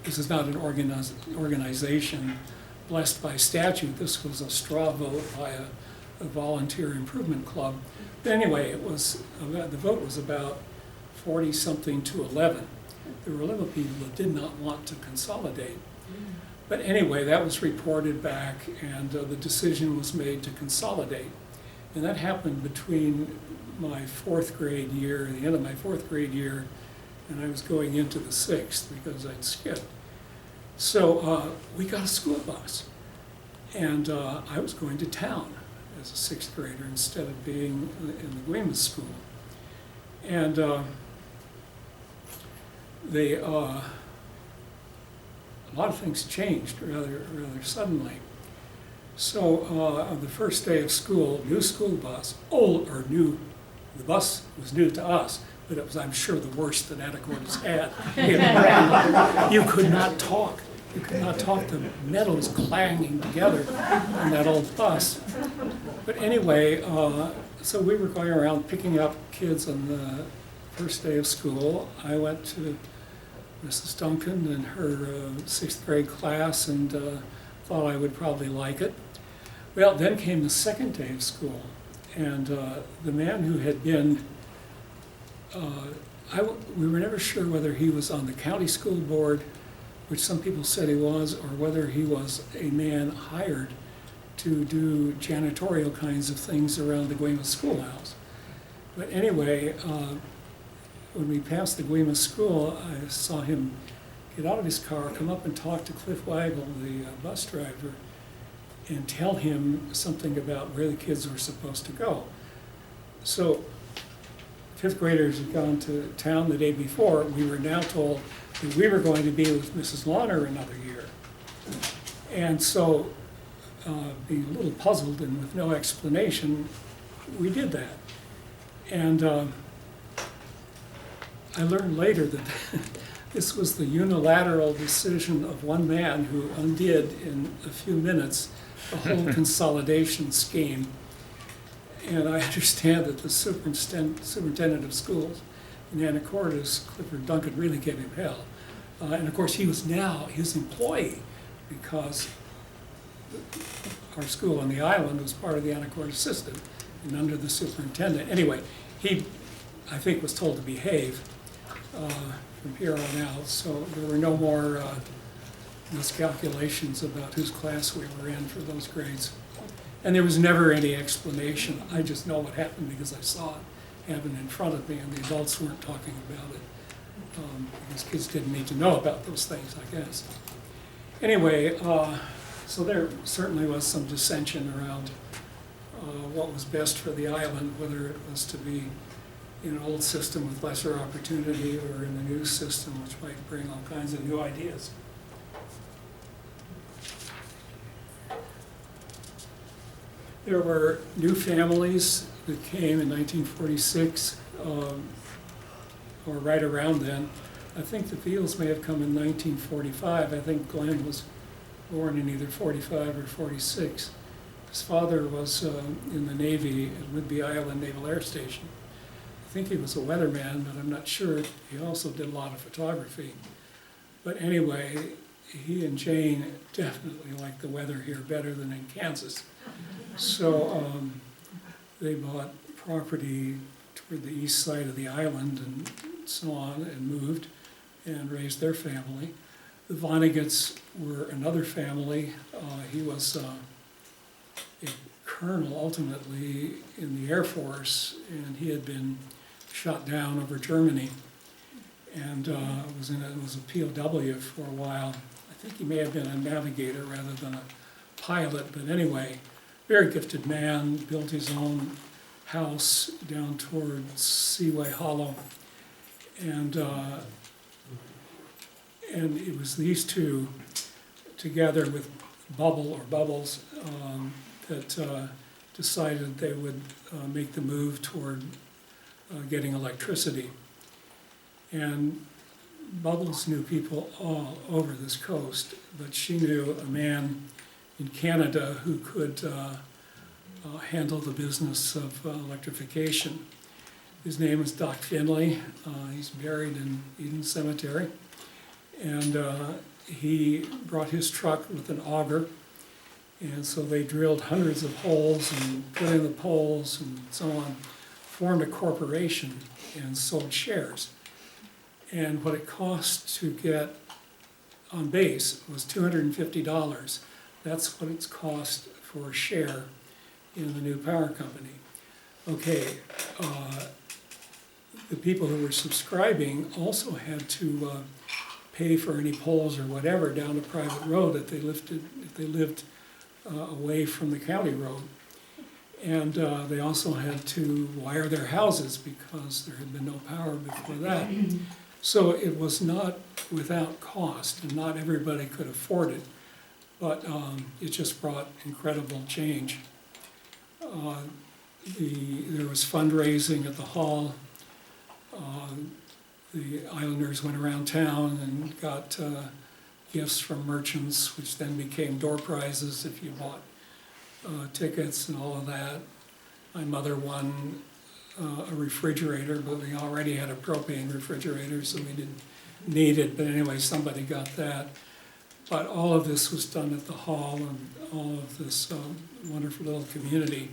This is not an organization blessed by statute. This was a straw vote by a volunteer improvement club. But anyway, it was the vote was about 40-something to 11. There were a little people that did not want to consolidate. But anyway, that was reported back, and the decision was made to consolidate. And that happened between my 4th grade year, the end of my 4th grade year, and I was going into the 6th because I'd skipped. So we got a school bus, and I was going to town as a 6th grader instead of being in the Guemes School. And a lot of things changed rather suddenly. So on the first day of school, new school bus, the bus was new to us, but it was, I'm sure, the worst that Anacortes had. It rang. You could not talk. You could not talk. The metal was clanging together on that old bus. But anyway, so we were going around picking up kids on the first day of school. I went to Mrs. Duncan and her 6th grade class and thought I would probably like it. Well, then came the second day of school, and the man who had been, we were never sure whether he was on the county school board, which some people said he was, or whether he was a man hired to do janitorial kinds of things around the Guemes Schoolhouse. But anyway, when we passed the Guemes School, I saw him get out of his car, come up and talk to Cliff Waggle, the bus driver, and tell him something about where the kids were supposed to go. So 5th graders had gone to town the day before. We were now told that we were going to be with Mrs. Lawner another year. And so, being a little puzzled and with no explanation, we did that. And I learned later that this was the unilateral decision of one man who undid in a few minutes the whole consolidation scheme. And I understand that the superintendent of schools in Anacortes, Clifford Duncan, really gave him hell. And of course, he was now his employee because our school on the island was part of the Anacortes system and under the superintendent. Anyway, he, I think, was told to behave from here on out, so there were no more miscalculations about whose class we were in for those grades. And there was never any explanation. I just know what happened because I saw it happen in front of me, and the adults weren't talking about it because kids didn't need to know about those things, I guess. Anyway, so there certainly was some dissension around what was best for the island, whether it was to be in an old system with lesser opportunity or in the new system, which might bring all kinds of new ideas. There were new families that came in 1946, or right around then. I think the Fields may have come in 1945. I think Glenn was born in either 45 or 46. His father was in the Navy at Whidbey Island Naval Air Station. I think he was a weatherman, but I'm not sure. He also did a lot of photography. But anyway, he and Jane definitely liked the weather here better than in Kansas. So they bought property toward the east side of the island and so on, and moved and raised their family. The Vonnegut's were another family. He was a colonel ultimately in the Air Force, and he had been shot down over Germany and was a POW for a while. I think he may have been a navigator rather than a pilot, but anyway, very gifted man, built his own house down toward Seaway Hollow. And it was these two, together with Bubbles, that decided they would make the move toward getting electricity. And Bubbles knew people all over this coast, but she knew a man in Canada who could handle the business of electrification. His name is Doc Finley. He's buried in Eden Cemetery. And he brought his truck with an auger. And so they drilled hundreds of holes and put in the poles and so on, formed a corporation and sold shares. And what it cost to get on base was $250. That's what it's cost for a share in the new power company. Okay, the people who were subscribing also had to pay for any poles or whatever down a private road if they lived away from the county road. And they also had to wire their houses because there had been no power before that. So it was not without cost, and not everybody could afford it, but it just brought incredible change. There was fundraising at the hall. the islanders went around town and got gifts from merchants, which then became door prizes if you bought tickets and all of that. My mother won a refrigerator, but we already had a propane refrigerator, so we didn't need it. But anyway, somebody got that. But all of this was done at the hall, and all of this wonderful little community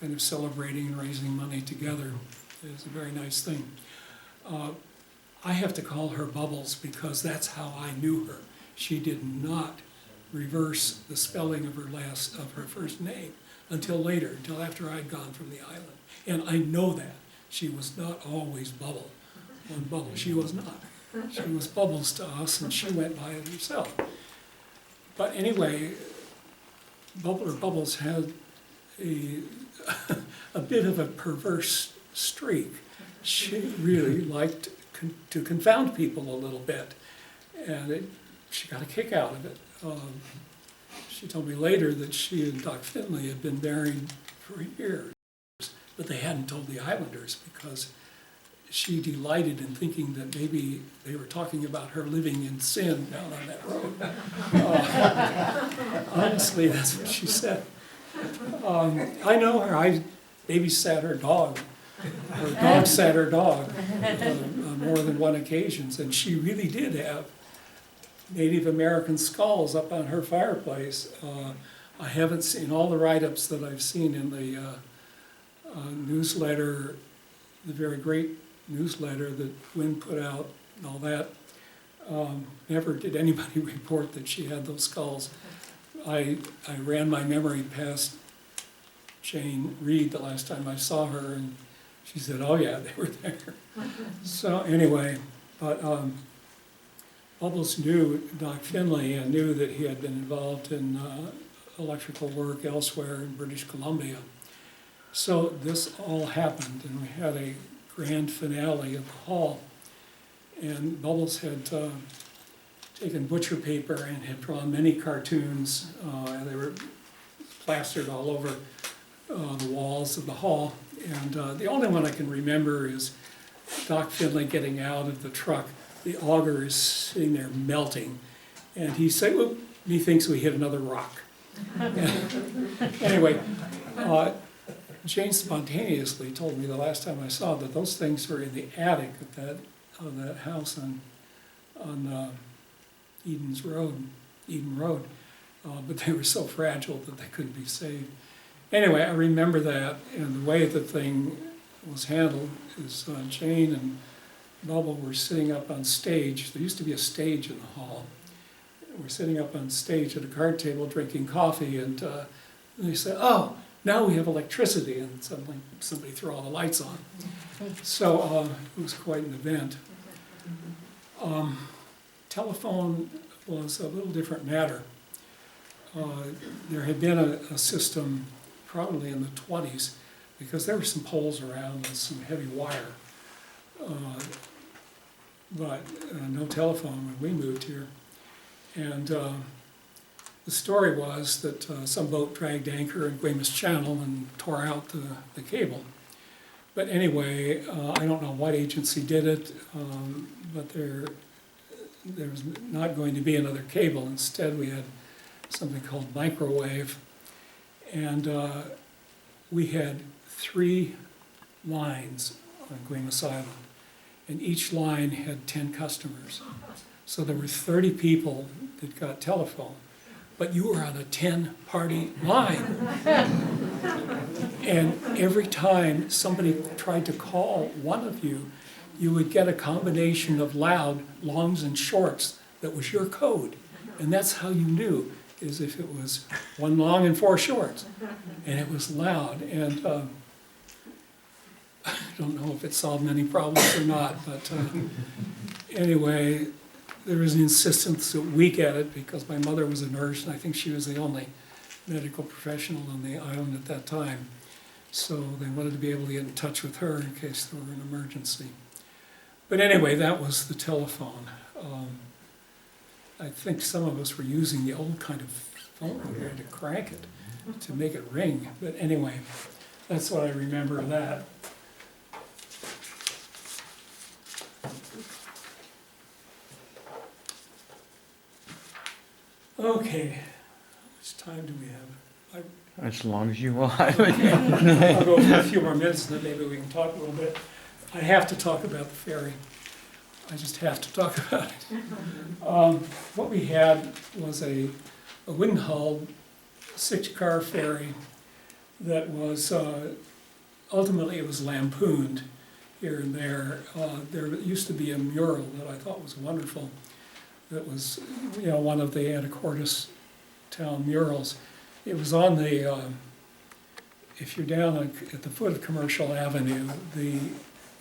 kind of celebrating and raising money together. It was a very nice thing. I have to call her Bubbles because that's how I knew her. She did not reverse the spelling of her first name until later, until after I'd gone from the island. And I know that. She was not always Bubble. She was not. She was Bubbles to us, and she went by it herself. But anyway, Bubbles had a bit of a perverse streak. She really liked to confound people a little bit, and she got a kick out of it. She told me later that she and Doc Finley had been married for years, but they hadn't told the islanders because she delighted in thinking that maybe they were talking about her living in sin down on that road. Honestly, that's what she said. I know her. I babysat her dog. Her dog sat her dog on more than one occasions, and she really did have Native American skulls up on her fireplace. I haven't seen all the write-ups that I've seen in the newsletter, the very great newsletter that Wynn put out and all that. Never did anybody report that she had those skulls. I ran my memory past Jane Reed the last time I saw her, and she said, oh yeah, they were there. So anyway, but Bubbles knew Doc Finley and knew that he had been involved in electrical work elsewhere in British Columbia. So this all happened, and we had a grand finale at the hall. And Bubbles had taken butcher paper and had drawn many cartoons, and they were plastered all over the walls of the hall. And the only one I can remember is Doc Finley getting out of the truck. The auger is sitting there melting, and he said, "Oop," he thinks we hit another rock. Anyway, Jane spontaneously told me the last time I saw that those things were in the attic of that house on Eden Road, but they were so fragile that they couldn't be saved. Anyway, I remember that, and the way the thing was handled is Jane and Bubble were sitting up on stage. There used to be a stage in the hall. We're sitting up on stage at a card table drinking coffee, and they said, oh, now we have electricity, and suddenly somebody threw all the lights on. So it was quite an event. Telephone was a little different matter. There had been a system probably in the 20s, because there were some poles around and some heavy wire. But no telephone when we moved here. And the story was that some boat dragged anchor in Guemes Channel and tore out the cable. But anyway, I don't know what agency did it, but there was not going to be another cable. Instead, we had something called microwave. And we had 3 lines on Guemes Island, and each line had 10 customers. So there were 30 people that got telephone, but you were on a 10-party line. And every time somebody tried to call one of you, you would get a combination of loud, longs, and shorts that was your code. And that's how you knew, is if it was 1 long and 4 shorts. And it was loud. And I don't know if it solved many problems or not, but anyway, there was an insistence that we get it because my mother was a nurse, and I think she was the only medical professional on the island at that time. So they wanted to be able to get in touch with her in case there were an emergency. But anyway, that was the telephone. I think some of us were using the old kind of phone where you had to crank it to make it ring. But anyway, that's what I remember of that. Okay, how much time do we have? As long as you want. I'll go for a few more minutes and then maybe we can talk a little bit. I have to talk about the ferry. I just have to talk about it. What we had was a wooden hulled 6-car ferry that was, ultimately it was lampooned here and there. There used to be a mural that I thought was wonderful. That was, one of the Anacortes town murals. It was on the, if you're down at the foot of Commercial Avenue, the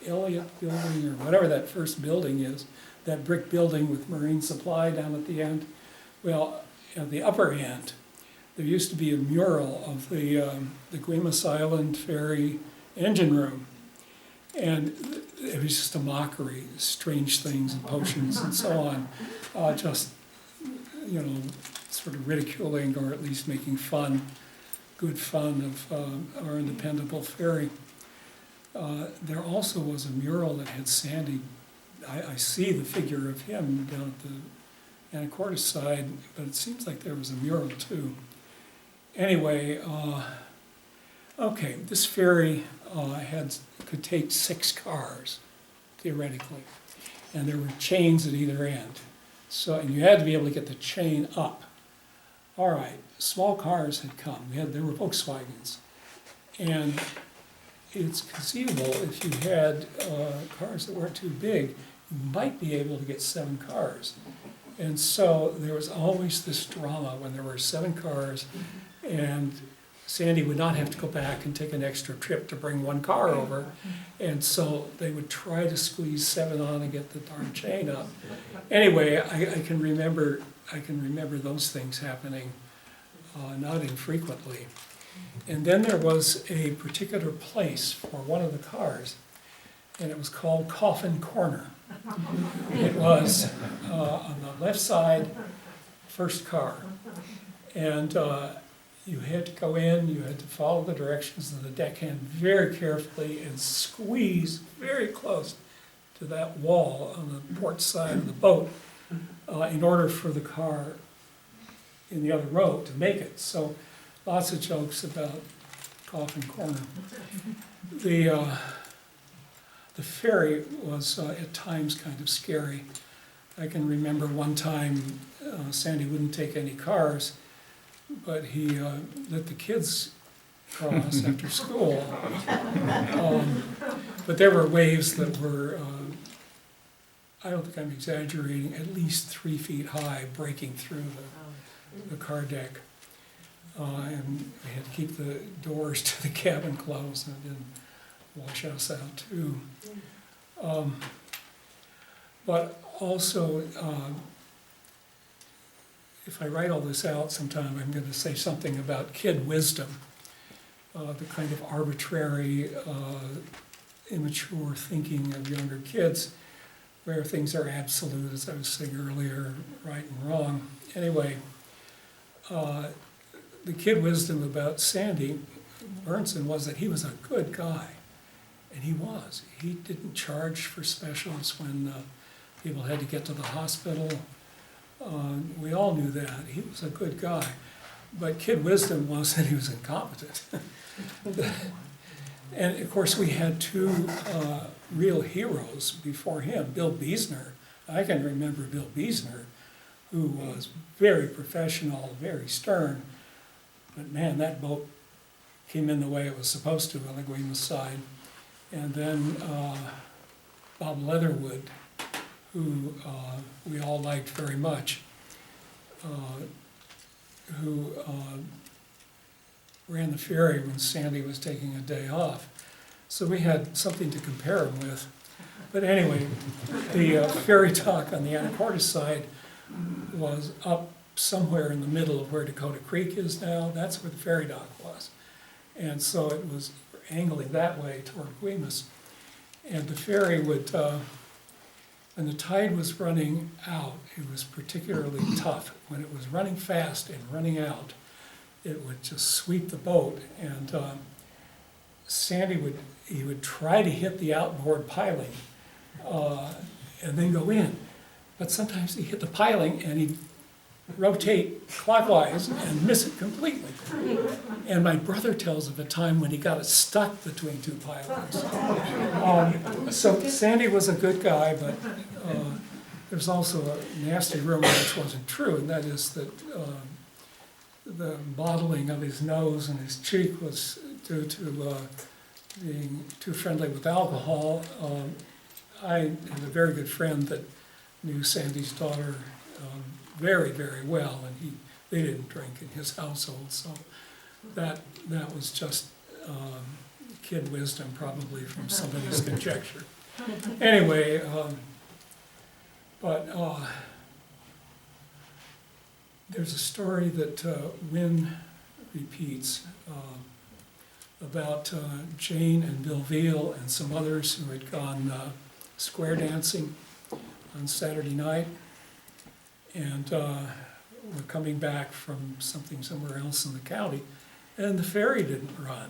Elliott Building, or whatever that first building is, that brick building with Marine Supply down at the end. Well, at the upper end, there used to be a mural of the Guemes Island ferry engine room. And it was just a mockery, strange things and potions and so on. Just, sort of ridiculing or at least making fun, good fun of our independable ferry. There also was a mural that had Sandy. I see the figure of him down at the Anacortes side, but it seems like there was a mural too. Anyway, okay, this ferry could take 6 cars, theoretically, and there were chains at either end. So, and you had to be able to get the chain up. All right, small cars had come. There were Volkswagens, and it's conceivable if you had cars that weren't too big, you might be able to get 7 cars. And so there was always this drama when there were 7 cars, and Sandy would not have to go back and take an extra trip to bring 1 car over. And so they would try to squeeze 7 on and get the darn chain up. Anyway, I can remember those things happening not infrequently. And then there was a particular place for one of the cars, and it was called Coffin Corner. It was on the left side, first car. And you had to go in, you had to follow the directions of the deckhand very carefully and squeeze very close to that wall on the port side of the boat in order for the car in the other row to make it. So lots of jokes about Coffin Corner. The ferry was at times kind of scary. I can remember one time Sandy wouldn't take any cars, but he let the kids cross after school. But there were waves that were, I don't think I'm exaggerating, at least 3 feet high, breaking through the car deck. And we had to keep the doors to the cabin closed, and it didn't wash us out too. But also, if I write all this out sometime, I'm going to say something about kid wisdom, the kind of arbitrary, immature thinking of younger kids, where things are absolute, as I was saying earlier, right and wrong. Anyway, the kid wisdom about Sandy Burnson was that he was a good guy, and he was. He didn't charge for specials when people had to get to the hospital. We all knew that. He was a good guy. But kid wisdom was that he was incompetent. And of course we had 2 real heroes before him. Bill Biesner. I can remember Bill Biesner, who was very professional, very stern. But man, that boat came in the way it was supposed to on the Guemes side. And then Bob Leatherwood, who we all liked very much, who ran the ferry when Sandy was taking a day off. So we had something to compare him with. But anyway, the ferry dock on the Anacortes side was up somewhere in the middle of where Dakota Creek is now. That's where the ferry dock was. And so it was angling that way toward Guemes. And the ferry would, when the tide was running out, it was particularly tough. When it was running fast and running out, it would just sweep the boat. And Sandy would try to hit the outboard piling and then go in. But sometimes he hit the piling and he'd rotate clockwise and miss it completely. And my brother tells of a time when he got it stuck between two pylons. So Sandy was a good guy, but there's also a nasty rumor which wasn't true, and that is that the modeling of his nose and his cheek was due to being too friendly with alcohol. I had a very good friend that knew Sandy's daughter very, very well, and they didn't drink in his household, so that was just kid wisdom probably from somebody's conjecture. Anyway, but there's a story that Wynn repeats about Jane and Bill Veal and some others who had gone square dancing on Saturday night, and were coming back from something somewhere else in the county, and the ferry didn't run.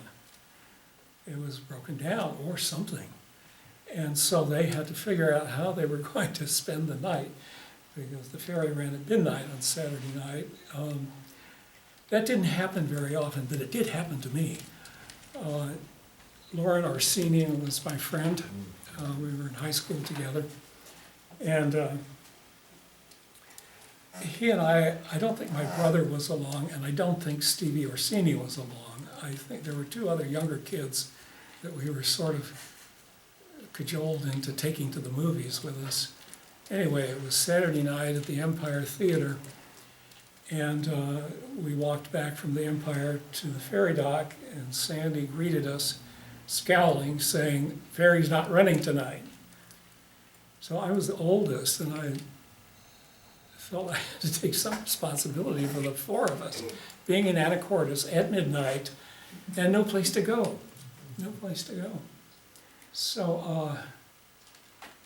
It was broken down or something. And so they had to figure out how they were going to spend the night, because the ferry ran at midnight on Saturday night. That didn't happen very often, but it did happen to me. Lauren Orsini was my friend. We were in high school together. And he and I don't think my brother was along, and I don't think Stevie Orsini was along. I think there were two other younger kids that we were sort of cajoled into taking to the movies with us. Anyway, it was Saturday night at the Empire Theater, and we walked back from the Empire to the ferry dock, and Sandy greeted us, scowling, saying, "Ferry's not running tonight." So I was the oldest, and I felt I had to take some responsibility for the four of us, being in Anacortes at midnight, and no place to go, no place to go. So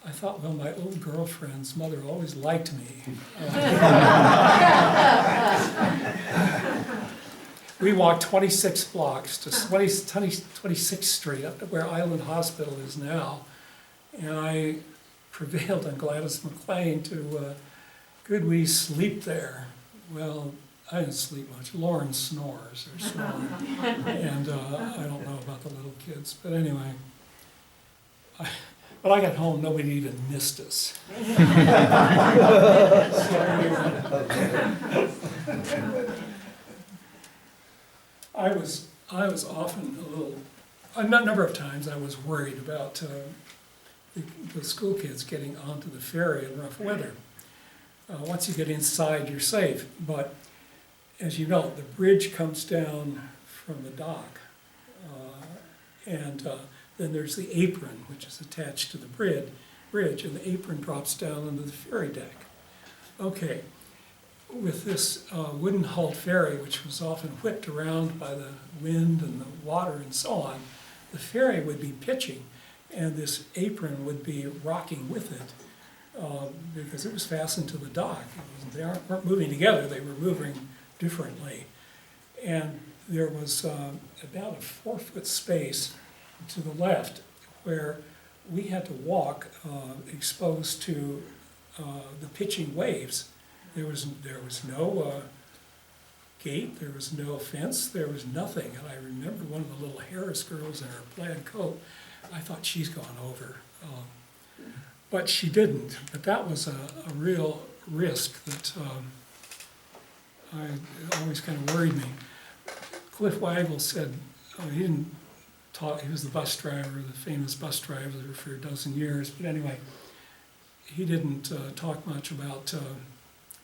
I thought, well, my old girlfriend's mother always liked me. We walked 26 blocks to 26th Street, up to where Island Hospital is now, and I prevailed on Gladys McLean to, could we sleep there? Well, I didn't sleep much. Lauren snores or snoring, and I don't know about the little kids, but anyway. But I got home, nobody even missed us. I was often a number of times I was worried about the school kids getting onto the ferry in rough weather. Once you get inside, you're safe, but as you know, the bridge comes down from the dock, and then there's the apron, which is attached to the bridge, and the apron drops down onto the ferry deck. Okay, with this wooden hulled ferry, which was often whipped around by the wind and the water and so on, the ferry would be pitching, and this apron would be rocking with it, because it was fastened to the dock. They weren't moving together, they were moving differently. And there was about a 4-foot space to the left where we had to walk exposed to the pitching waves. There was no gate, there was no fence, there was nothing. And I remember one of the little Harris girls in her plaid coat, I thought she's gone over. But she didn't. But that was a real risk that always kind of worried me. Cliff Weigel said, he didn't talk, he was the bus driver, the famous bus driver for a dozen years, but anyway, he didn't talk much about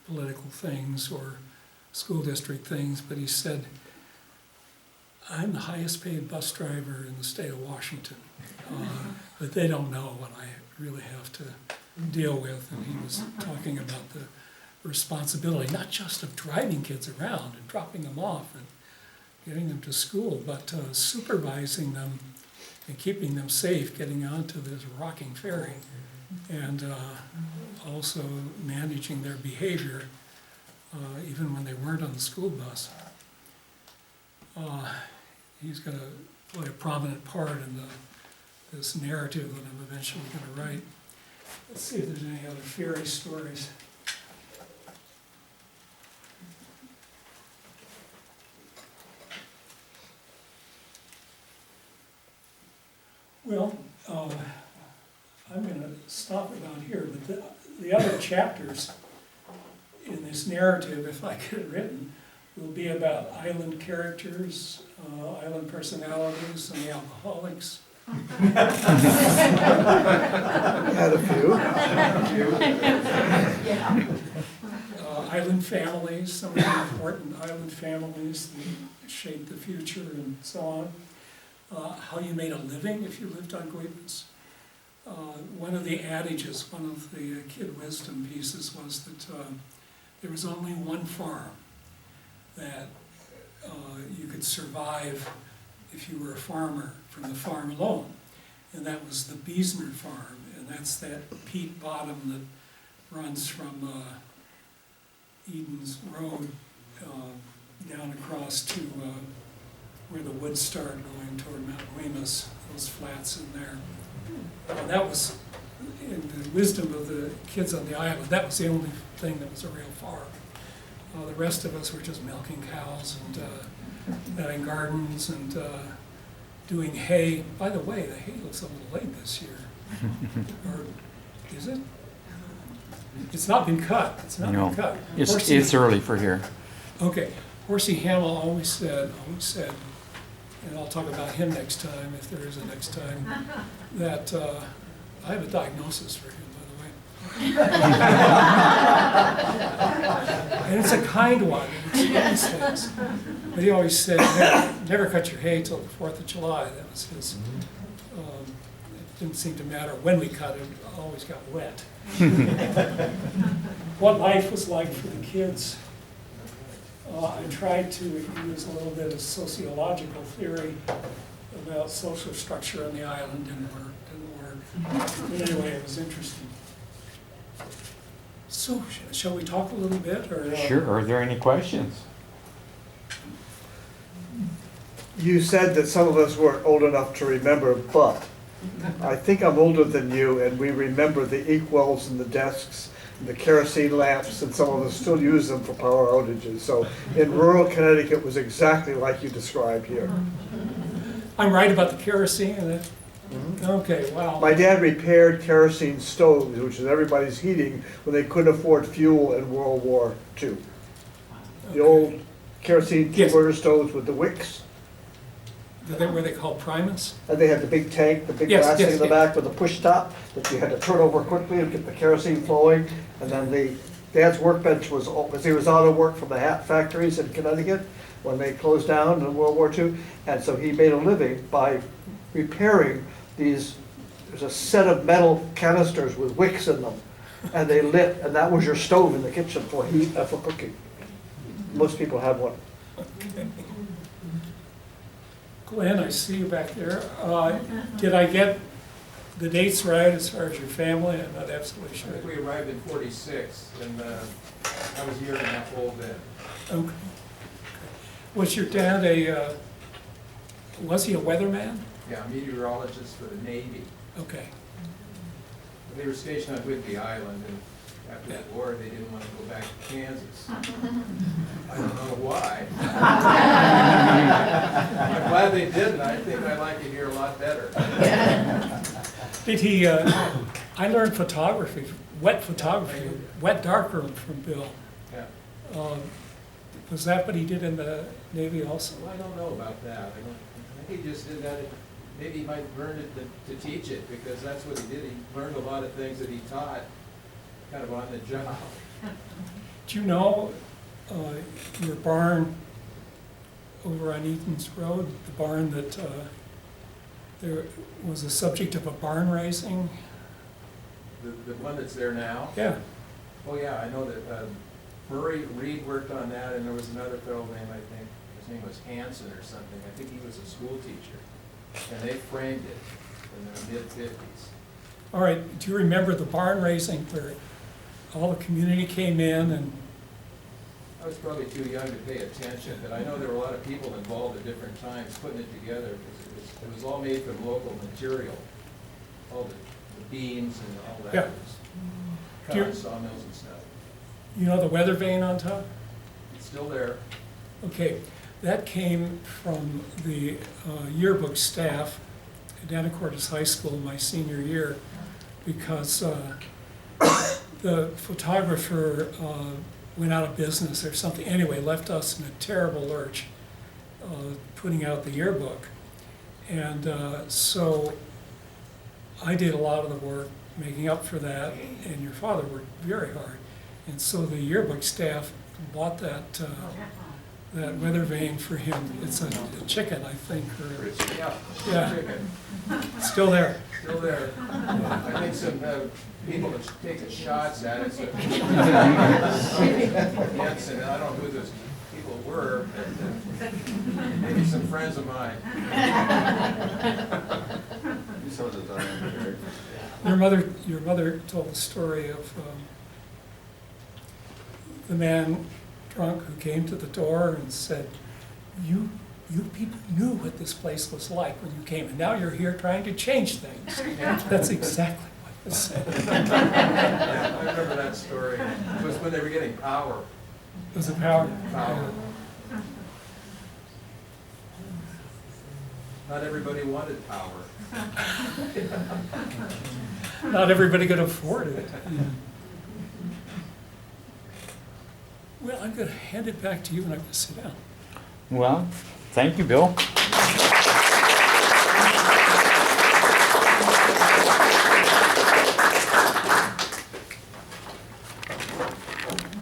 political things or school district things, but he said, I'm the highest paid bus driver in the state of Washington, but they don't know what I really have to deal with. And he was talking about the responsibility, not just of driving kids around and dropping them off and getting them to school, but supervising them and keeping them safe getting onto this rocking ferry, and also managing their behavior even when they weren't on the school bus. He's going to play a prominent part in this narrative that I'm eventually going to write. Let's see if there's any other ferry stories. Well, I'm gonna stop it down here, but the other chapters in this narrative, if I get it written, will be about island characters, island personalities, and the alcoholics. Had a few. Island families, some of the important island families that shape the future and so on. How you made a living if you lived on Guemes. One of the adages, one of the kid wisdom pieces was that there was only one farm that you could survive if you were a farmer from the farm alone. And that was the Biesner farm, and that's that peat bottom that runs from Eden's Road down across to where the woods start going toward Mount Guemes, those flats in there. That was, in the wisdom of the kids on the island, that was the only thing that was a real farm. The rest of us were just milking cows and having gardens and doing hay. By the way, the hay looks a little late this year. Or is it? It's not been cut. It's not No, been cut. it's early for here. Okay. Horsey Hamill always said, and I'll talk about him next time, if there is a next time, that I have a diagnosis for him, by the way. And it's a kind one, it explains things. But he always said, never cut your hay till the 4th of July. That was his, it didn't seem to matter when we cut it, it always got wet. What life was like for the kids. I tried to use a little bit of sociological theory about social structure on the island. Didn't work. But anyway, it was interesting. So, shall we talk a little bit? Or, Sure, are there any questions? You said that some of us weren't old enough to remember, but I think I'm older than you, and we remember the inkwells and the desks, and the kerosene lamps, and some of us still use them for power outages. So in rural Connecticut, it was exactly like you described here. I'm right about the kerosene and it? Okay, wow. My dad repaired kerosene stoves, which is everybody's heating, when they couldn't afford fuel in World War II. The old kerosene Yes. converter stoves with the wicks. Were they called Primus? And they had the big tank, the big Yes, glass thing yes, in the yes. back with a push top that you had to turn over quickly and get the kerosene flowing. And then Dad's workbench was, because he was out of work from the hat factories in Connecticut when they closed down in World War II. And so he made a living by repairing these, there's a set of metal canisters with wicks in them. And they lit, and that was your stove in the kitchen for heat and for cooking. Most people had one. Glenn, I see you back there. Did I get the dates right as far as your family? I'm not absolutely I sure. think we arrived in '46, and I was a year and a half old then. Okay. Was your dad was he a weatherman? Yeah, meteorologist for the Navy. Okay. They were stationed on Whidbey Island, and after the war, they didn't want to go back to Kansas. I don't know why. I'm glad they didn't. I think I like it here a lot better. Did he, I learned photography, wet darkroom from Bill. Yeah. Was that what he did in the Navy also? Well, I don't know about that. I think he just did that. Maybe he might learn it to teach it, because that's what he did. He learned a lot of things that he taught kind of on the job. Do you know your barn over on Eaton's Road, the barn that there was a subject of a barn raising? The one that's there now? Yeah. Oh, yeah, I know that Murray Reed worked on that, and there was another fellow named, I think, his name was Hanson or something. I think he was a school teacher. And they framed it in the mid-50s. All right, do you remember the barn raising where all the community came in and? I was probably too young to pay attention, but I know there were a lot of people involved at different times putting it together, because it was all made from local material. All the beams and all that. Yeah. Was cut Do you- on sawmills and stuff. You know the weather vane on top? It's still there. Okay, that came from the yearbook staff at Anacortes High School my senior year because the photographer went out of business or something. Anyway, left us in a terrible lurch putting out the yearbook. And so I did a lot of the work making up for that, and your father worked very hard. And so the yearbook staff bought that weather vane for him. It's a chicken, I think, or, yeah, Chicken. still there. Still there. I think some people have taken shots at it. So- Hanson, I don't know who those people were, but maybe some friends of mine. Your mother told the story of the man drunk who came to the door and said, you people knew what this place was like when you came, and now you're here trying to change things. That's exactly what was said. Yeah, I remember that story. It was when they were getting power. It was a power. Power. Not everybody wanted power. Not everybody could afford it. Well, I'm going to hand it back to you, and I'm going to sit down. Well, thank you, Bill.